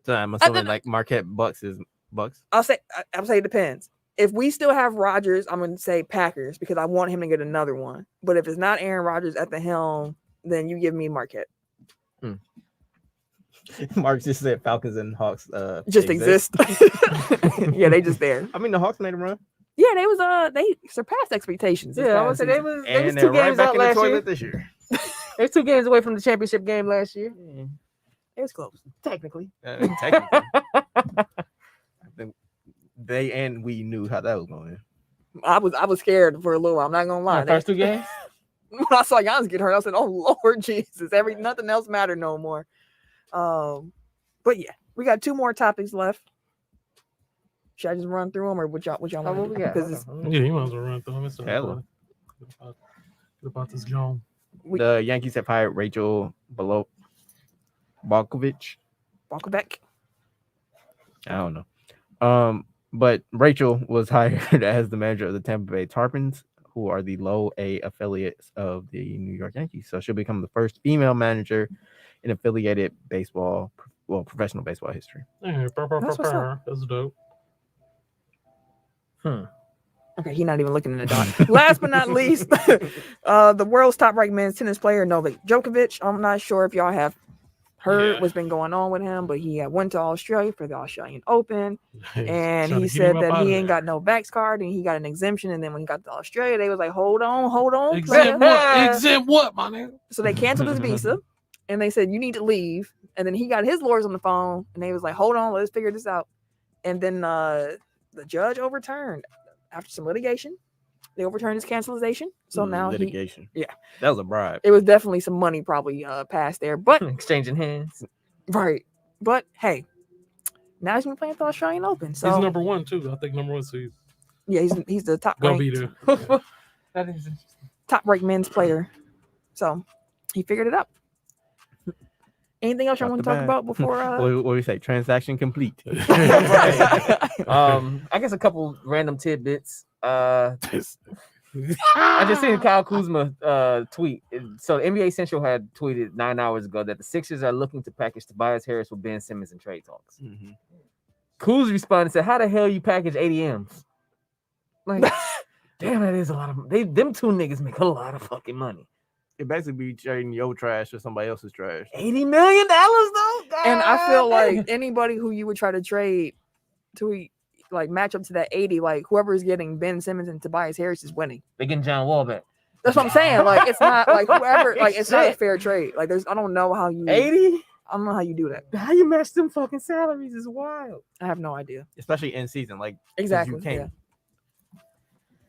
So I'm assuming like Marquette Bucks is Bucks. I'll say it depends. If we still have Rodgers, I'm gonna say Packers because I want him to get another one. But if it's not Aaron Rodgers at the helm, then you give me Marquette. Mark just said Falcons and Hawks Just exist. Yeah, they just there. I mean, the Hawks made a run. Yeah, they surpassed expectations. this Yeah, I past would say they season. was And two they're right games back out in the last year. toilet this year. They was 2 games away from the championship game last year. It was close. Technically. Technically. I think they and we knew how that was going. I was scared for a little while. I'm not gonna lie. The first 2 games? When I saw Giannis get hurt, I said, "Oh Lord Jesus, nothing else mattered no more." But yeah, we got 2 more topics left. Should I just run through them, or what y'all Oh, want what to we do? got? 'Cause it's- Yeah, you might as well run through them. It's Hella. Get about this John. The Yankees have hired Rachel Balkovich. Walk back. I don't know. But Rachel was hired as the manager of the Tampa Bay Tarpons, who are the low A affiliates of the New York Yankees. So she'll become the first female manager in affiliated professional baseball history. Yeah, That's what's up. That's dope. Okay, he's not even looking in the dark. Last but not least, the world's top-ranked men's tennis player Novak Djokovic. I'm not sure if y'all have heard Yeah. what's been going on with him, but he went to Australia for the Australian Open, and Trying he to get said him up that out he of ain't there. got no Vax card, and he got an exemption. And then when he got to Australia, they was like, "Hold on, Exempt player." what? Exempt what, my nigga? So they canceled his visa, and they said you need to leave. And then he got his lawyers on the phone, and they was like, "Hold on, let's figure this out." And then the judge overturned after some litigation. They overturned his cancellation. So now litigation. yeah. That was a bribe. it was definitely some money probably passed there. But Exchanging hands. right. But hey, now he's been playing for the Australian Open. So He's number 1 too. I think number 1 seed. yeah, he's the top Gonna be ranked, there. That is top ranked men's player. So he figured it out. Anything else you Off want the to talk bat. about before? What do we say? Transaction complete. I guess a couple random tidbits. I just seen Kyle Kuzma tweet. So NBA Central had tweeted 9 hours ago that the Sixers are looking to package Tobias Harris with Ben Simmons in trade talks. Mhm. Kuz responded and said, "How the hell you package 80 M's? Like, damn, that is a lot of them 2 niggas make a lot of fucking money." It basically be trading your trash for somebody else's trash. $80 million though. And I feel God. like anybody who you would try to trade to like match up to that 80, like whoever is getting Ben Simmons and Tobias Harris is winning. They getting John Wall back. That's what I'm saying. Like it's not like whoever, like it's not a fair trade. Like I don't know how you 80. I don't know how you do that. How you match them fucking salaries is wild. I have no idea. Especially in season. Like Exactly. you can't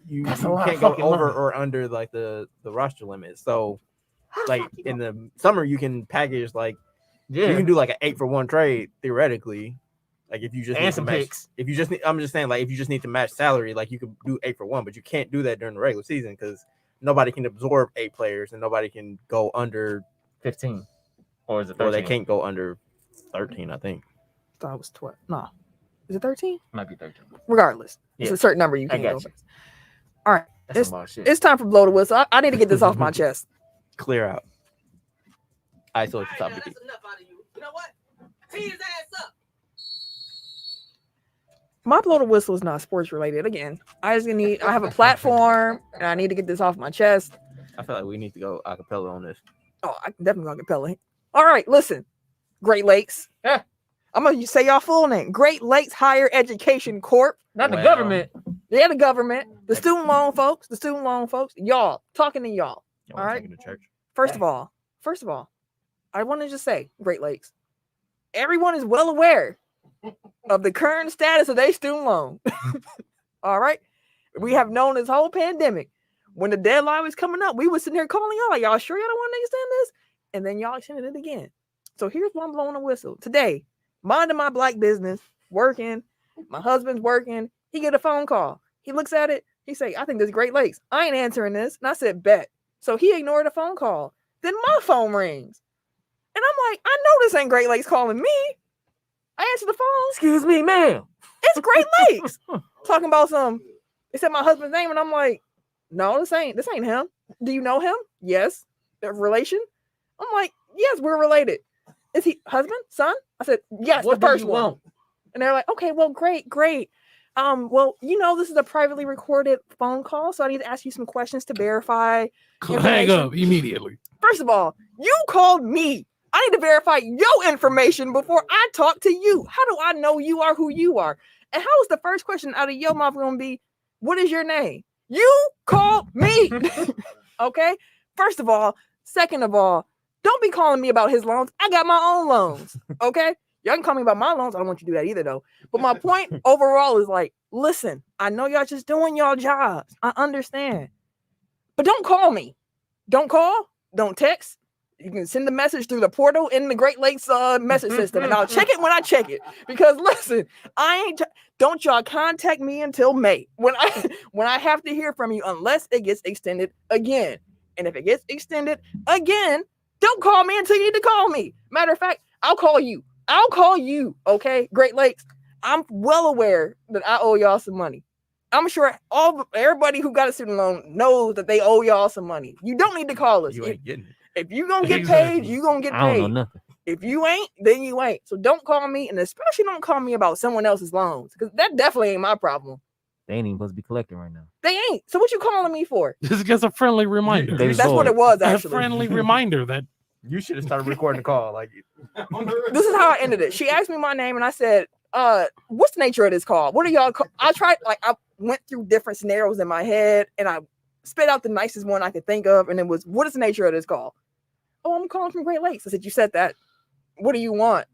you That's a lot can't of go fucking over money. or under like the roster limit. So like in the summer you can package like you can do like an 8-for-1 trade theoretically. Like if you just And need to some match, picks. if you just need, I'm just saying like if you just need to match salary, like you could do 8-for-1, but you can't do that during the regular season because nobody can absorb 8 players and nobody can go under 15. Or is it 13? or they can't go under 13, I think. I thought it was 12. No. Is it 13? Might be 13. Regardless. It's Yeah. a certain number you I can't got go you. past. All right. That's some shit. It's time for blow the whistle. I need to get this off my chest. Clear out. ISO at the top of the key. enough out of you. You know what? Tee his ass up. My blow the whistle is not sports related. Again, I have a platform and I need to get this off my chest. I feel like we need to go a cappella on this. Oh, I can definitely gonna Capella. All right, listen. Great Lakes. Yeah. I'm gonna say y'all full name. Great Lakes Higher Education Corp. Not the Wow. government. They're the government, the student loan folks, y'all, talking to y'all. Y'all All right. taking to church. First of all, I want to just say, Great Lakes, everyone is well aware of the current status of their student loan. All right. We have known this whole pandemic. When the deadline was coming up, we was sitting here calling y'all, like, y'all sure y'all don't want to extend this? And then y'all extended it again. So here's why I'm blowing a whistle. Today, minding my black business, working, my husband's working, he get a phone call. He looks at it, he say, I think this is Great Lakes. I ain't answering this. And I said, bet. So he ignored the phone call. Then my phone rings. And I'm like, I know this ain't Great Lakes calling me. I answer the phone. Excuse me, ma'am. It's Great Lakes. Talking about they said my husband's name, and I'm like, no, this ain't him. Do you know him? Yes. Relation? I'm like, yes, we're related. Is he husband, son? I said, yes, What the do first you one. want? And they're like, okay, well, great. Well, this is a privately recorded phone call, so I need to ask you some questions to verify. Hang information. up immediately. First of all, you called me. I need to verify your information before I talk to you. How do I know you are who you are? And how is the first question out of your mouth going to be, what is your name? You called me. Okay? First of all. Second of all, don't be calling me about his loans. I got my own loans. Okay? Y'all can call me about my loans. I don't want you to do that either, though. But my point overall is like, listen, I know y'all just doing y'all jobs. I understand. But don't call me. Don't call. Don't text. You can send the message through the portal in the Great Lakes message system, and I'll check it when I check it. Because listen, don't y'all contact me until May when I have to hear from you, unless it gets extended again. And if it gets extended again, don't call me until you need to call me. Matter of fact, I'll call you. Okay, Great Lakes. I'm well aware that I owe y'all some money. I'm sure everybody who got a student loan knows that they owe y'all some money. You don't need to call us. You ain't getting it. If you gonna get Exactly. paid, you gonna get I don't know paid. nothing. If you ain't, then you ain't. So don't call me, and especially don't call me about someone else's loans, because that definitely ain't my problem. They ain't even supposed to be collecting right now. They ain't. So what you calling me for? This is just a friendly reminder. They- That's what it was A actually. friendly reminder that You should have started recording the call. Like This is how I ended it. She asked me my name, and I said, what's the nature of this call? What are y'all I went through different scenarios in my head, and I spit out the nicest one I could think of, and it was, what is the nature of this call? Oh, I'm calling from Great Lakes. I said, you said that. What do you want?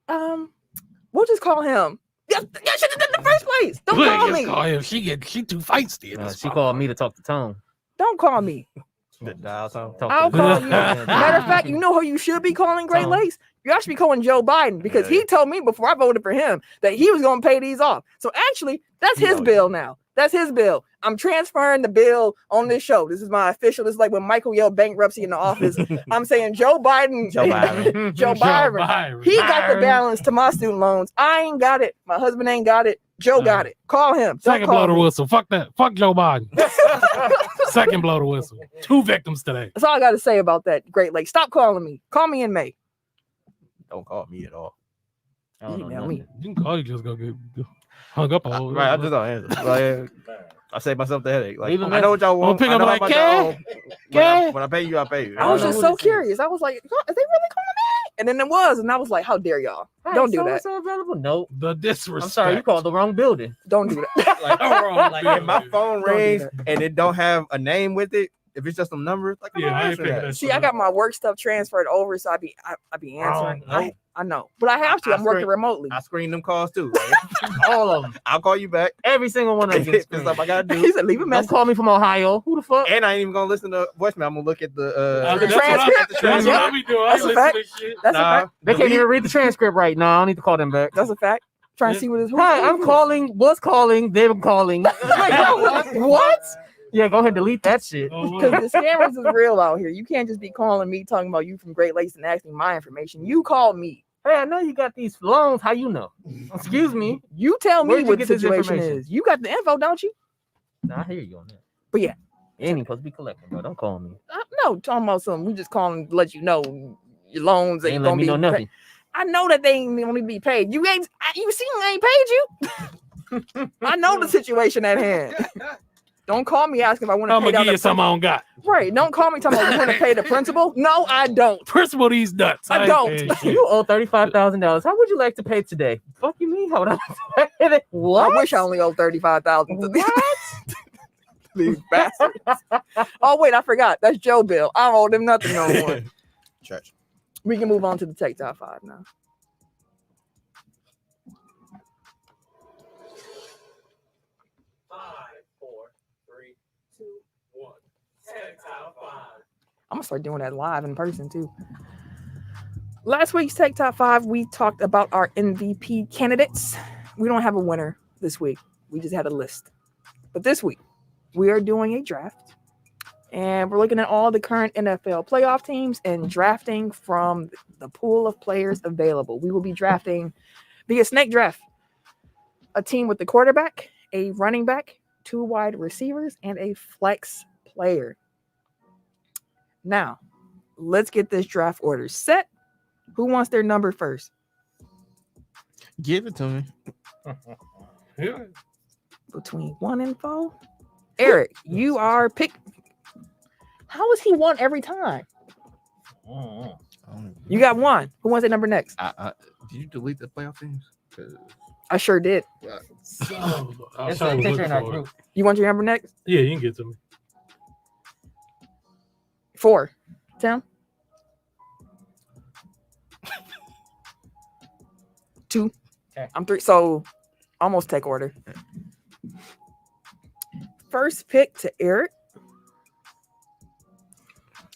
We'll just call him. Yeah, should have done in the first place. Don't call me. Call him. She too feisty. in this She called me to talk to Tone. Don't call me. the dial tone. Talk I'll to call you. Matter of fact, you know who you should be calling Great Tom. Lakes? You actually be calling Joe Biden, because he told me before I voted for him that he was going to pay these off. So actually, that's his bill now. That's his bill. I'm transferring the bill on this show. This is my official. This is like when Michael yelled bankruptcy in the office. I'm saying Joe Biden. Joe Biden. Joe Biden. He got the balance to my student loans. I ain't got it. My husband ain't got it. Joe got it. Call him. Don't Second call blow the me. whistle. Fuck that. Fuck Joe Biden. Second blow the whistle. 2 victims today. That's all I got to say about that, Great Lakes. Stop calling me. Call me in May. Don't call me at all. I don't know Email nothing. me. You can call, you just go get hung up on. Right, I just don't answer. Like, I save myself the headache. Like, Leave a I know what y'all want. pick I up know like, about y'all. "Kay?" When I pay you, I pay you. I was don't just know so who this is. curious. I was like, "Huh, is they really calling me?" And then it was, and I was like, "How dare y'all? Don't do that. So available? Nope. The disrespect. I'm sorry, you called the wrong building. Don't do that." Like, like if my phone Don't do rings that. and it don't have a name with it, if it's just some numbers, like, I'm Yeah, not I ain't answering picking that. that. See, I got my work stuff transferred over, so I be answering. Oh, no. I know, but I have to. I I'm working screen- remotely. I screen them calls too. Like, All of them. I'll call you back. Every single one of them. If get it's something I gotta He do. said, "Leave a Don't message." call me from Ohio. Who the fuck? And I ain't even gonna listen to voicemail. I'm gonna look at the The transcript? That's what I be doing. I That's a listen fact. to shit. That's a fact. They can't even read the transcript right now. I don't need to call them back. That's a fact. Trying to see what is. Hi, I'm calling. Was calling. They were calling. What? Yeah, go ahead, delete that shit. Oh, wow. Because the scammers is real out here. You can't just be calling me talking about you from Great Lakes and asking my information. You call me. Hey, I know you got these loans. How you know? Excuse me. You tell me Where'd you what the get this situation information? is. You got the info, don't you? Nah, I hear you on that. But yeah. You ain't supposed to be collecting, bro. Don't call me. No, talking about something. We just calling to let you know your loans They ain't ain't let gonna me be know nothing. I know that they ain't gonna be paid. You ain't. You see, I ain't paid you. I know the situation at hand. Don't call me asking if I want to I'm pay gonna down give you the something I don't got. Right. Don't call me talking about you want to pay the principal. No, I don't. Principal these nuts. I ain't don't. paying shit. You owe $35,000. How would you like to pay today? Fuck you mean? Hold on. What? I wish I only owe 35,000 to these, What? these bastards. Oh wait, I forgot. That's Joe Bill. I don't owe them nothing no more. Church. We can move on to the Tech Top 5 now. I'm gonna start doing that live in person too. Last week's Tech Top 5, we talked about our MVP candidates. We don't have a winner this week. We just had a list. But this week, we are doing a draft. And we're looking at all the current NFL playoff teams and drafting from the pool of players available. We will be drafting via snake draft a team with the quarterback, a running back, 2 wide receivers, and a flex player. Now, let's get this draft order set. Who wants their number first? Give it to me. Yeah. Between 1 and 4? Eric, you are pick. How is he 1 every time? You got 1. Who wants their number next? Did you delete the playoff teams? 'Cause I sure did. So, I was It's trying a to picture look in our for it. group. You want your number next? Yeah, you can get to me. 4. Tim? 2. Okay. I'm 3. So almost take order. First pick to Eric.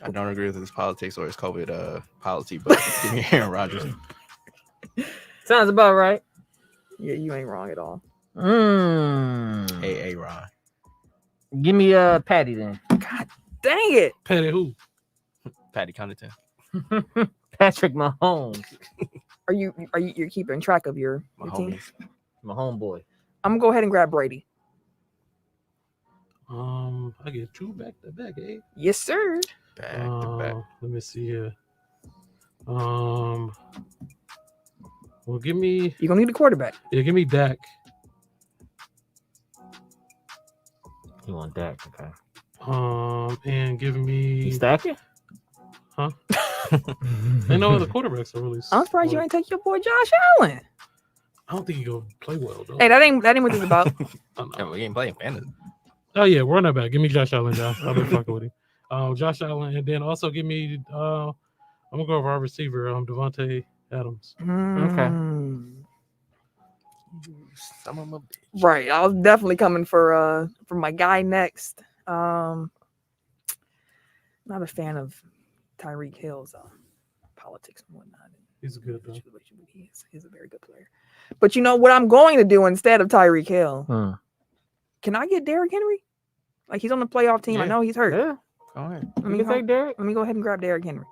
I don't agree with his politics or his COVID policy, but give me Aaron Rodgers. Sounds about right. Yeah, you ain't wrong at all. Hey, Ron. Give me Patty then. God dang it. Petty who? Patty Connaughton. Patrick Mahomes, Are you're keeping track of your My team? homies. my homeboy. I'm gonna go ahead and grab Brady. I get 2 back to back, eh? Yes, sir. Back to back. Let me see here. Well, give me You're gonna need a quarterback. give me Dak. You want that? Okay. And give You me. stacking? Huh? I know the quarterbacks are really. I'm surprised you well, ain't take your boy Josh Allen. I don't think he gonna play well though. Hey, that ain't what this is about. I don't know. Yeah, we ain't playing fantasy. Oh yeah, run that back. Give me Josh Allen, Josh. I've been fucking with him. Josh Allen, and then also give me. I'm gonna go over our receiver, Devontae Adams. Some of them. Right. I was definitely coming for my guy next. Not a fan of Tyreek Hill's politics and whatnot. He's good though. He's a very good player. But you know what I'm going to do instead of Tyreek Hill? Can I get Derrick Henry? Like he's on the playoff team. I Yeah. know he's hurt. Yeah. Go ahead. Let You me can take Derek. let me go ahead and grab Derrick Henry.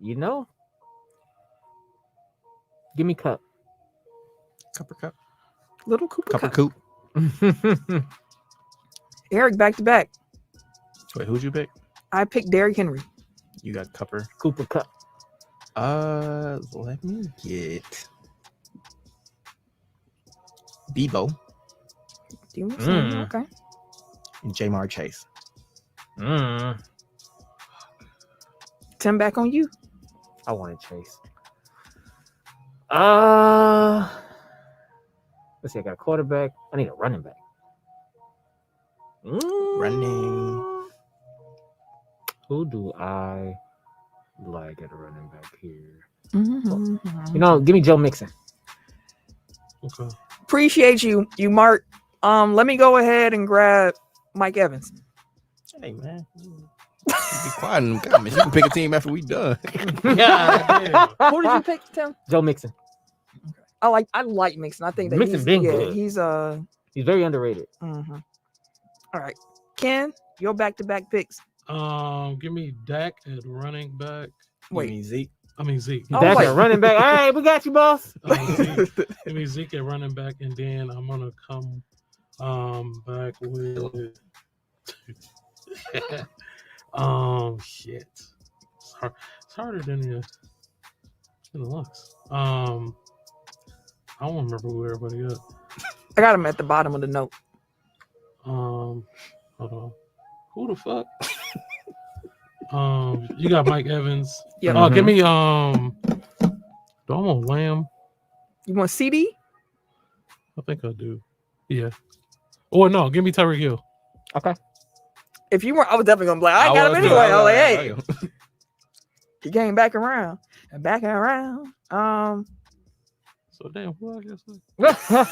You know. Give me Cup. Cupper Cup. Little Cooper Cupper Cup. Coop. Eric back to back. Wait, who'd you pick? I picked Derrick Henry. You got Cupper. Cooper Cup. Let me get Debo. you. Okay. And Jamar Chase. Tim, back on you. I wanted Chase. Let's see. I got a quarterback. I need a running back. Running. Who do I like at a running back here? Mm-hmm. You know, give me Joe Mixon. Okay. Appreciate you, Mark. Let me go ahead and grab Mike Evans. Hey man, be quiet in the comments. You can pick a team after we done. Yeah. Who did you pick, Tim? Joe Mixon. I like Mixon. I think that Mixon been he's good. He's very underrated. Mm-hmm. All right, Ken, your back-to-back picks. Give me Dak at running back. Wait, you mean Zeke? I mean Zeke. Oh, Dak wait. at running back. All right, we got you, boss. Zeke. Give me Zeke at running back, and then I'm gonna come back with shit. It's harder than it looks. I don't remember who everybody is. I got him at the bottom of the note. Hold on. Who the fuck? You got Mike Evans. Yeah. Oh, give me do I want Lamb? You want CD? I think I do. Yeah. Or no, give me Tyreek Hill. Okay. If you weren't, I was definitely gonna be like, I got him anyway. I was like, hey, hey. he came back around and back and around. So damn, who I guess I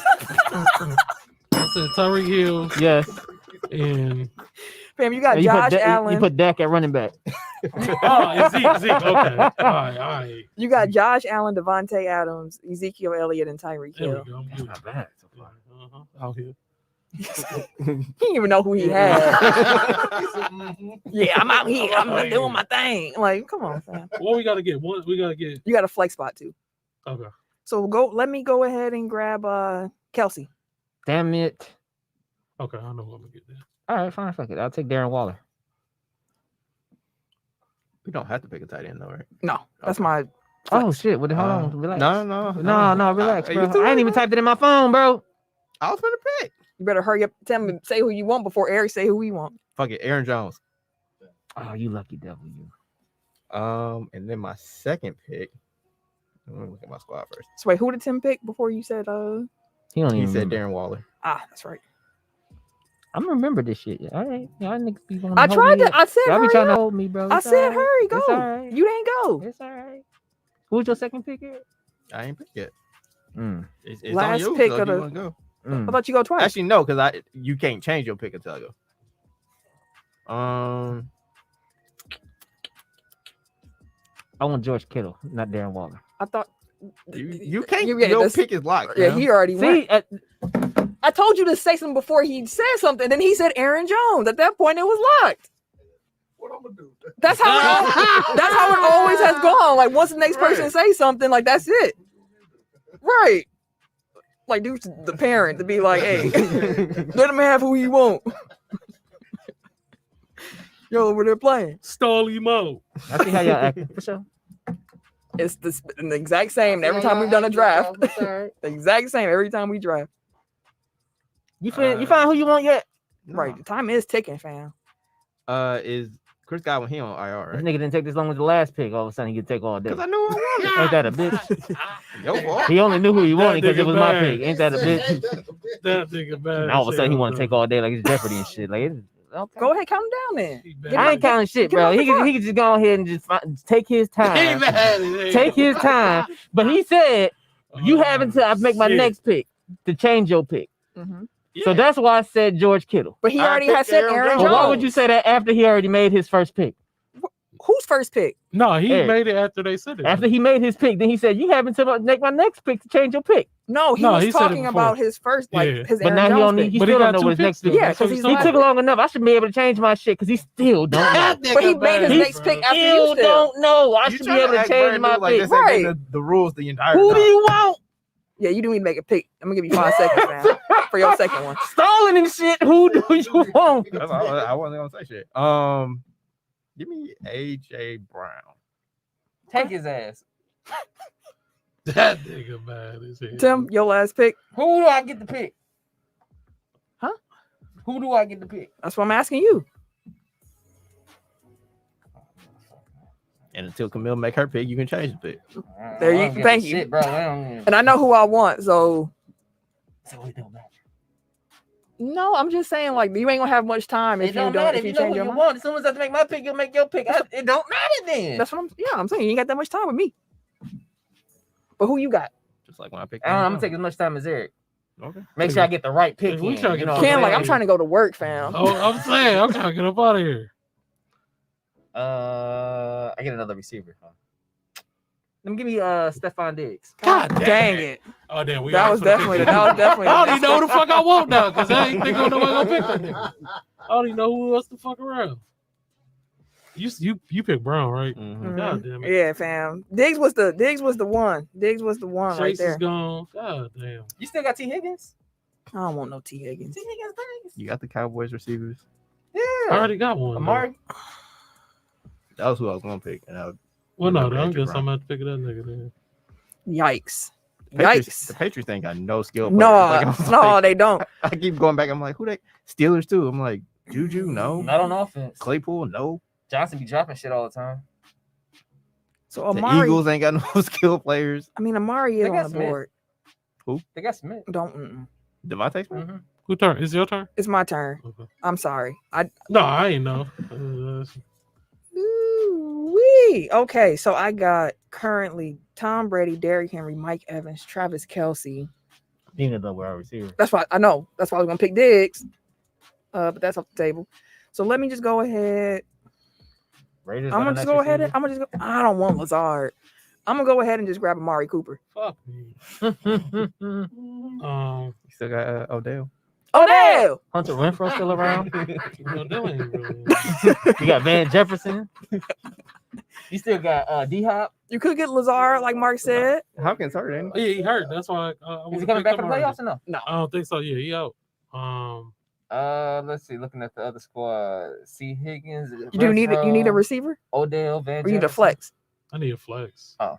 said Tyreek Hill Yes. and Fam, you got You Josh put Allen. You put Dak at running back. it's Zeke. Okay. All right. You got Josh Allen, Devontae Adams, Ezekiel Elliott, and Tyreek There Hill. we go. I'm That's good. not bad. Out here. He didn't even know who he had. Yeah, I'm out here. I'm doing my thing. Like, come on, fam. What we gotta get? We gotta get. You got a flex spot too. Okay. So let me go ahead and grab Kelsey. Damn it. Okay, I know what I'm gonna get there. All right, fine. Fuck it. I'll take Darren Waller. We don't have to pick a tight end though, right? No, that's Okay. my Oh shit! What the hold on? Relax. No, Relax, You bro. threw I ain't it even out. typed it in my phone, bro. I was gonna pick. You better hurry up. Tell me, say who you want before Eric say who he want. Fuck it, Aaron Jones. Oh, you lucky devil, you. And then my second pick. Let me look at my squad first. So wait, who did Tim pick before you said He don't He even. said remember. Darren Waller. that's right. I'm gonna remember this shit. All right, y'all niggas be going. I tried to. I said Y'all be hurry trying to up. hold me, bro. I It's said all right. hurry, go. It's all right. You didn't go. It's all right. Who's your second pick here? I ain't picked yet. Mm. It's Last on you, pick so if of you the- wanna go. I thought you go twice. Actually, no, because you can't change your pick until I go. I want George Kittle, not Darren Waller. I thought You can't. Yeah, your that's- pick is locked. Yeah, fam. he already went. See, I told you to say something before he said something. Then he said Aaron Jones. At that point, it was locked. What I'm gonna do? That's how. That's how it always has gone. Like once the next person say something, like that's it. Right. Like do the parent to be like, hey, let him have who he want. Yo, over there playing. Stolly Mo. I see how y'all acting for sure. It's the exact same every time we've done a draft. The exact same every time we draft. You find who you want yet? No. Right. The time is ticking, fam. Is Chris Godwin? He on IR, This right? nigga didn't take this long with the last pick. All of a sudden, he could take all day. Because I knew I wanted. Ain't that a bitch? Your fault. He only knew who he wanted because it nigga was my bad. pick. Ain't that a bitch? That nigga bad. And all of a sudden, he want to take all day like it's Jeopardy and shit. Like, okay. Go ahead, count him down then. I ain't counting shit, Get bro. off the He could just go ahead and just take his time. Take Take his time. But he said, you have until I make my next pick to change your pick. Mhm. So that's why I said George Kittle. But he I already picked has said Aaron Aaron Jones. But Jones. why would you say that after he already made his first pick? Who's first pick? No, he Eric. made it after they said it. After he made his pick, then he said, you have until I make my next pick to change your pick. No, he No, was he said it talking before. about his first, like Yeah. his But Aaron now he Jones only pick. he But he still got don't know two what his picks next pick. though. Yeah, That's what 'cause he's he's He not- took long enough. I should be able to change my shit because he still don't know. But he made his next pick after you Still still. don't know. I You should be trying able to act change brand my new, like pick. this ain't been Right. the rules the entire Who time. do you want? Yeah, you didn't even make a pick. I'm gonna give you 5 seconds, man, for your second one. Stalling and shit. Who do you want? That's all, I wasn't gonna say shit. Give me AJ Brown. Take his ass. That nigga bad as hell. Tim, your last pick. Who do I get to pick? Huh? Who do I get to pick? That's what I'm asking you. And until Camille make her pick, you can change the pick. There you- thank you. Shit, bro. I don't And I know who I want, so So it don't matter. no, I'm just saying, like, you ain't gonna have much time if It don't you don't matter if you know change who your you mind. want. As soon as I have to make my pick, you'll make your pick. It don't matter then. That's what I'm saying. You ain't got that much time with me. But who you got? Just like when I picked. I'm gonna take as much time as Eric. Okay. Make sure I get the right pick. If we in, try to you get know what the Ken, like, I'm Hey. trying to go to work, fam. Oh, I'm saying, I'm trying to get up out of here. I get another receiver. Huh? Let me give you Stephon Diggs. God Dang it. Oh, damn. That was definitely. That was definitely. I don't even know who the fuck I want now because I ain't think I know gonna pick that nigga. I don't even know who else to fuck around. You pick Brown, right? Mhm. God damn it. Yeah, fam. Diggs was the one. Diggs was the one right Chase there. is gone. God damn. You still got T. Higgins? I don't want no T Higgins. T. Higgins, thanks. You got the Cowboys receivers. Yeah. I already got one. though. Amari. That was who I was gonna pick. And Well, no, Remember I Andrew guess I'm Brown. gonna have to pick that nigga then. Yikes. Patriots, the Yikes. Patriots ain't got no skill. No, players. Like, I'm no, like- they don't. I keep going back. I'm like, who they? Steelers too. I'm like, Juju, no. Not on offense. Claypool, no. Johnson be dropping shit all the time. So The Amari, Eagles ain't got no skill players. I mean, Amari is They got on the Smith. board. They got Smith. Don't. Mm-mm. Devontae Smith. Mm-hmm. Who turn? Is it your turn? It's my turn. Okay. I'm sorry. No, I ain't know. Ooh-wee. Okay, so I got currently Tom Brady, Derrick Henry, Mike Evans, Travis Kelce. Being the wide receiver. That's why I know. That's why I was gonna pick Diggs. But that's off the table. So let me just go ahead. Raiders. I'm gonna just go ahead. I don't want Lazard. I'm gonna go ahead and just grab Amari Cooper. Fuck me. You still got Odell. Odell. Hunter Renfro still around. No, that ain't really. You got Van Jefferson. You still got D Hop. You could get Lazard, like Mark said. Hopkins hurt, ain't Oh, yeah, he hurt. That's why I Is would've he coming picked back for him the already. playoffs or no? I don't think so. Yeah, he out. Let's see. Looking at the other squad, C. Higgins. You need a Renfro, receiver, Odell, Van. or you need a Jefferson. flex. I need a flex. Oh.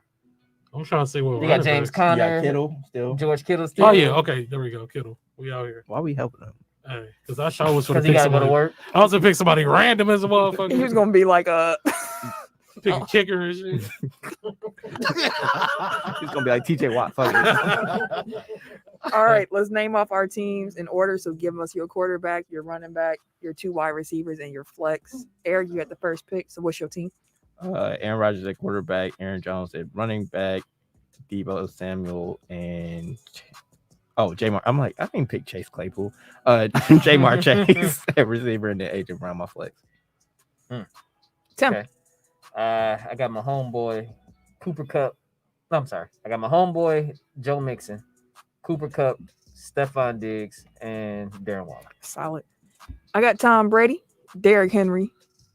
I'm trying to see what You got James Conner, Kittle still. George Kittle. Still. Oh yeah, okay, there we go. Kittle, we out here. Why we helping him? Hey, because I sure was gonna Because he pick got to go to somebody. work. I was gonna pick somebody random as a motherfucker. He was gonna be like pick a kicker and shit. He's gonna be like TJ Watt. Fuck it. All right, let's name off our teams in order. So give us your quarterback, your running back, your 2 wide receivers, and your flex. Eric, you got the first pick. So what's your team? Aaron Rodgers at quarterback, Aaron Jones at running back, Deebo Samuel, and Jamar. I'm like, I didn't pick Chase Claypool. Jamar Chase at receiver, and then AJ Brown my flex. Tim. Okay. I got my homeboy Cooper Kupp. No, I'm sorry. I got my homeboy Joe Mixon, Cooper Kupp, Stephon Diggs, and Darren Waller. Solid. I got Tom Brady, Derrick Henry,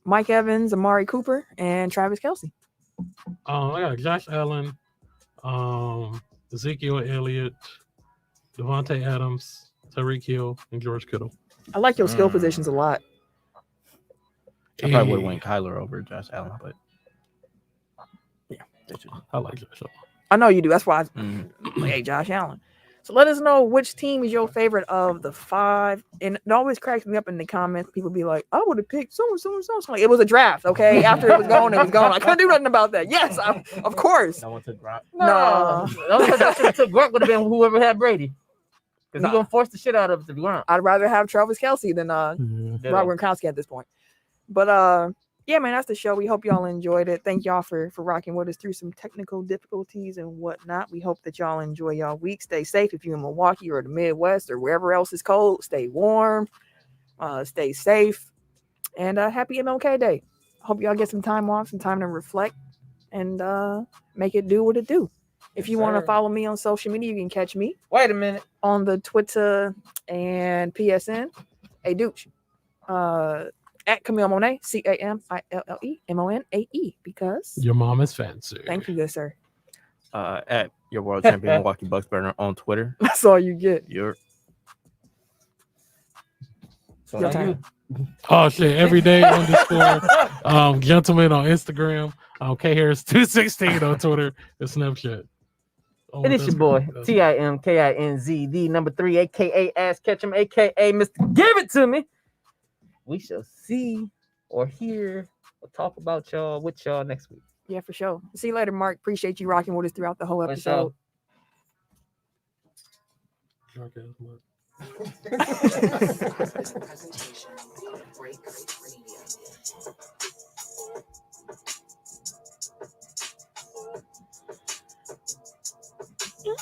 Mike Evans, Amari Cooper, and Travis Kelce. I got Josh Allen, Ezekiel Elliott, Devontae Adams, Tyreek Hill, and George Kittle. I like your skill positions a lot. I probably would have went Kyler over Josh Allen, but Yeah. I like Josh Allen. I know you do. That's why I Mhm. like, hey, Josh Allen. So let us know which team is your favorite of the 5. And it always cracks me up in the comments. People be like, I would have picked so and so and so. Like, it was a draft, okay? After it was gone, it was gone. I couldn't do nothing about that. Yes, of course. No one took drop. No. The only person that should have took Gronk would have been whoever had Brady. Because he's going to force the shit out of it to Gronk. I'd rather have Travis Kelce than Yeah. Rob Gronkowski at this point. But yeah, man, that's the show. We hope y'all enjoyed it. Thank y'all for rocking with us through some technical difficulties and whatnot. We hope that y'all enjoy y'all week. Stay safe if you're in Milwaukee or the Midwest or wherever else is cold. Stay warm. Stay safe. And happy MLK Day. Hope y'all get some time off, some time to reflect, and make it do what it do. If you want to sir. follow me on social media, you can catch me Wait a minute. on the Twitter and PSN. Hey, douche. At Camille Monet, CAMILLEMONAE, because Your mom is fancy. thank you, good sir. At your world champion Milwaukee Bucks burner on Twitter. That's all you get. You're Your Now turn. Oh shit! Every day _ gentleman on Instagram. K Harris 216 on Twitter and Snapchat. And it's your boy, TIMKINZ, the number 3, aka Ass Ketchum, aka Mr. Give It To Me. We shall see or hear or talk about y'all with y'all next week. Yeah, for sure. See you later, Mark. Appreciate you rocking with us throughout the whole For episode. Dark ass mud. Sure.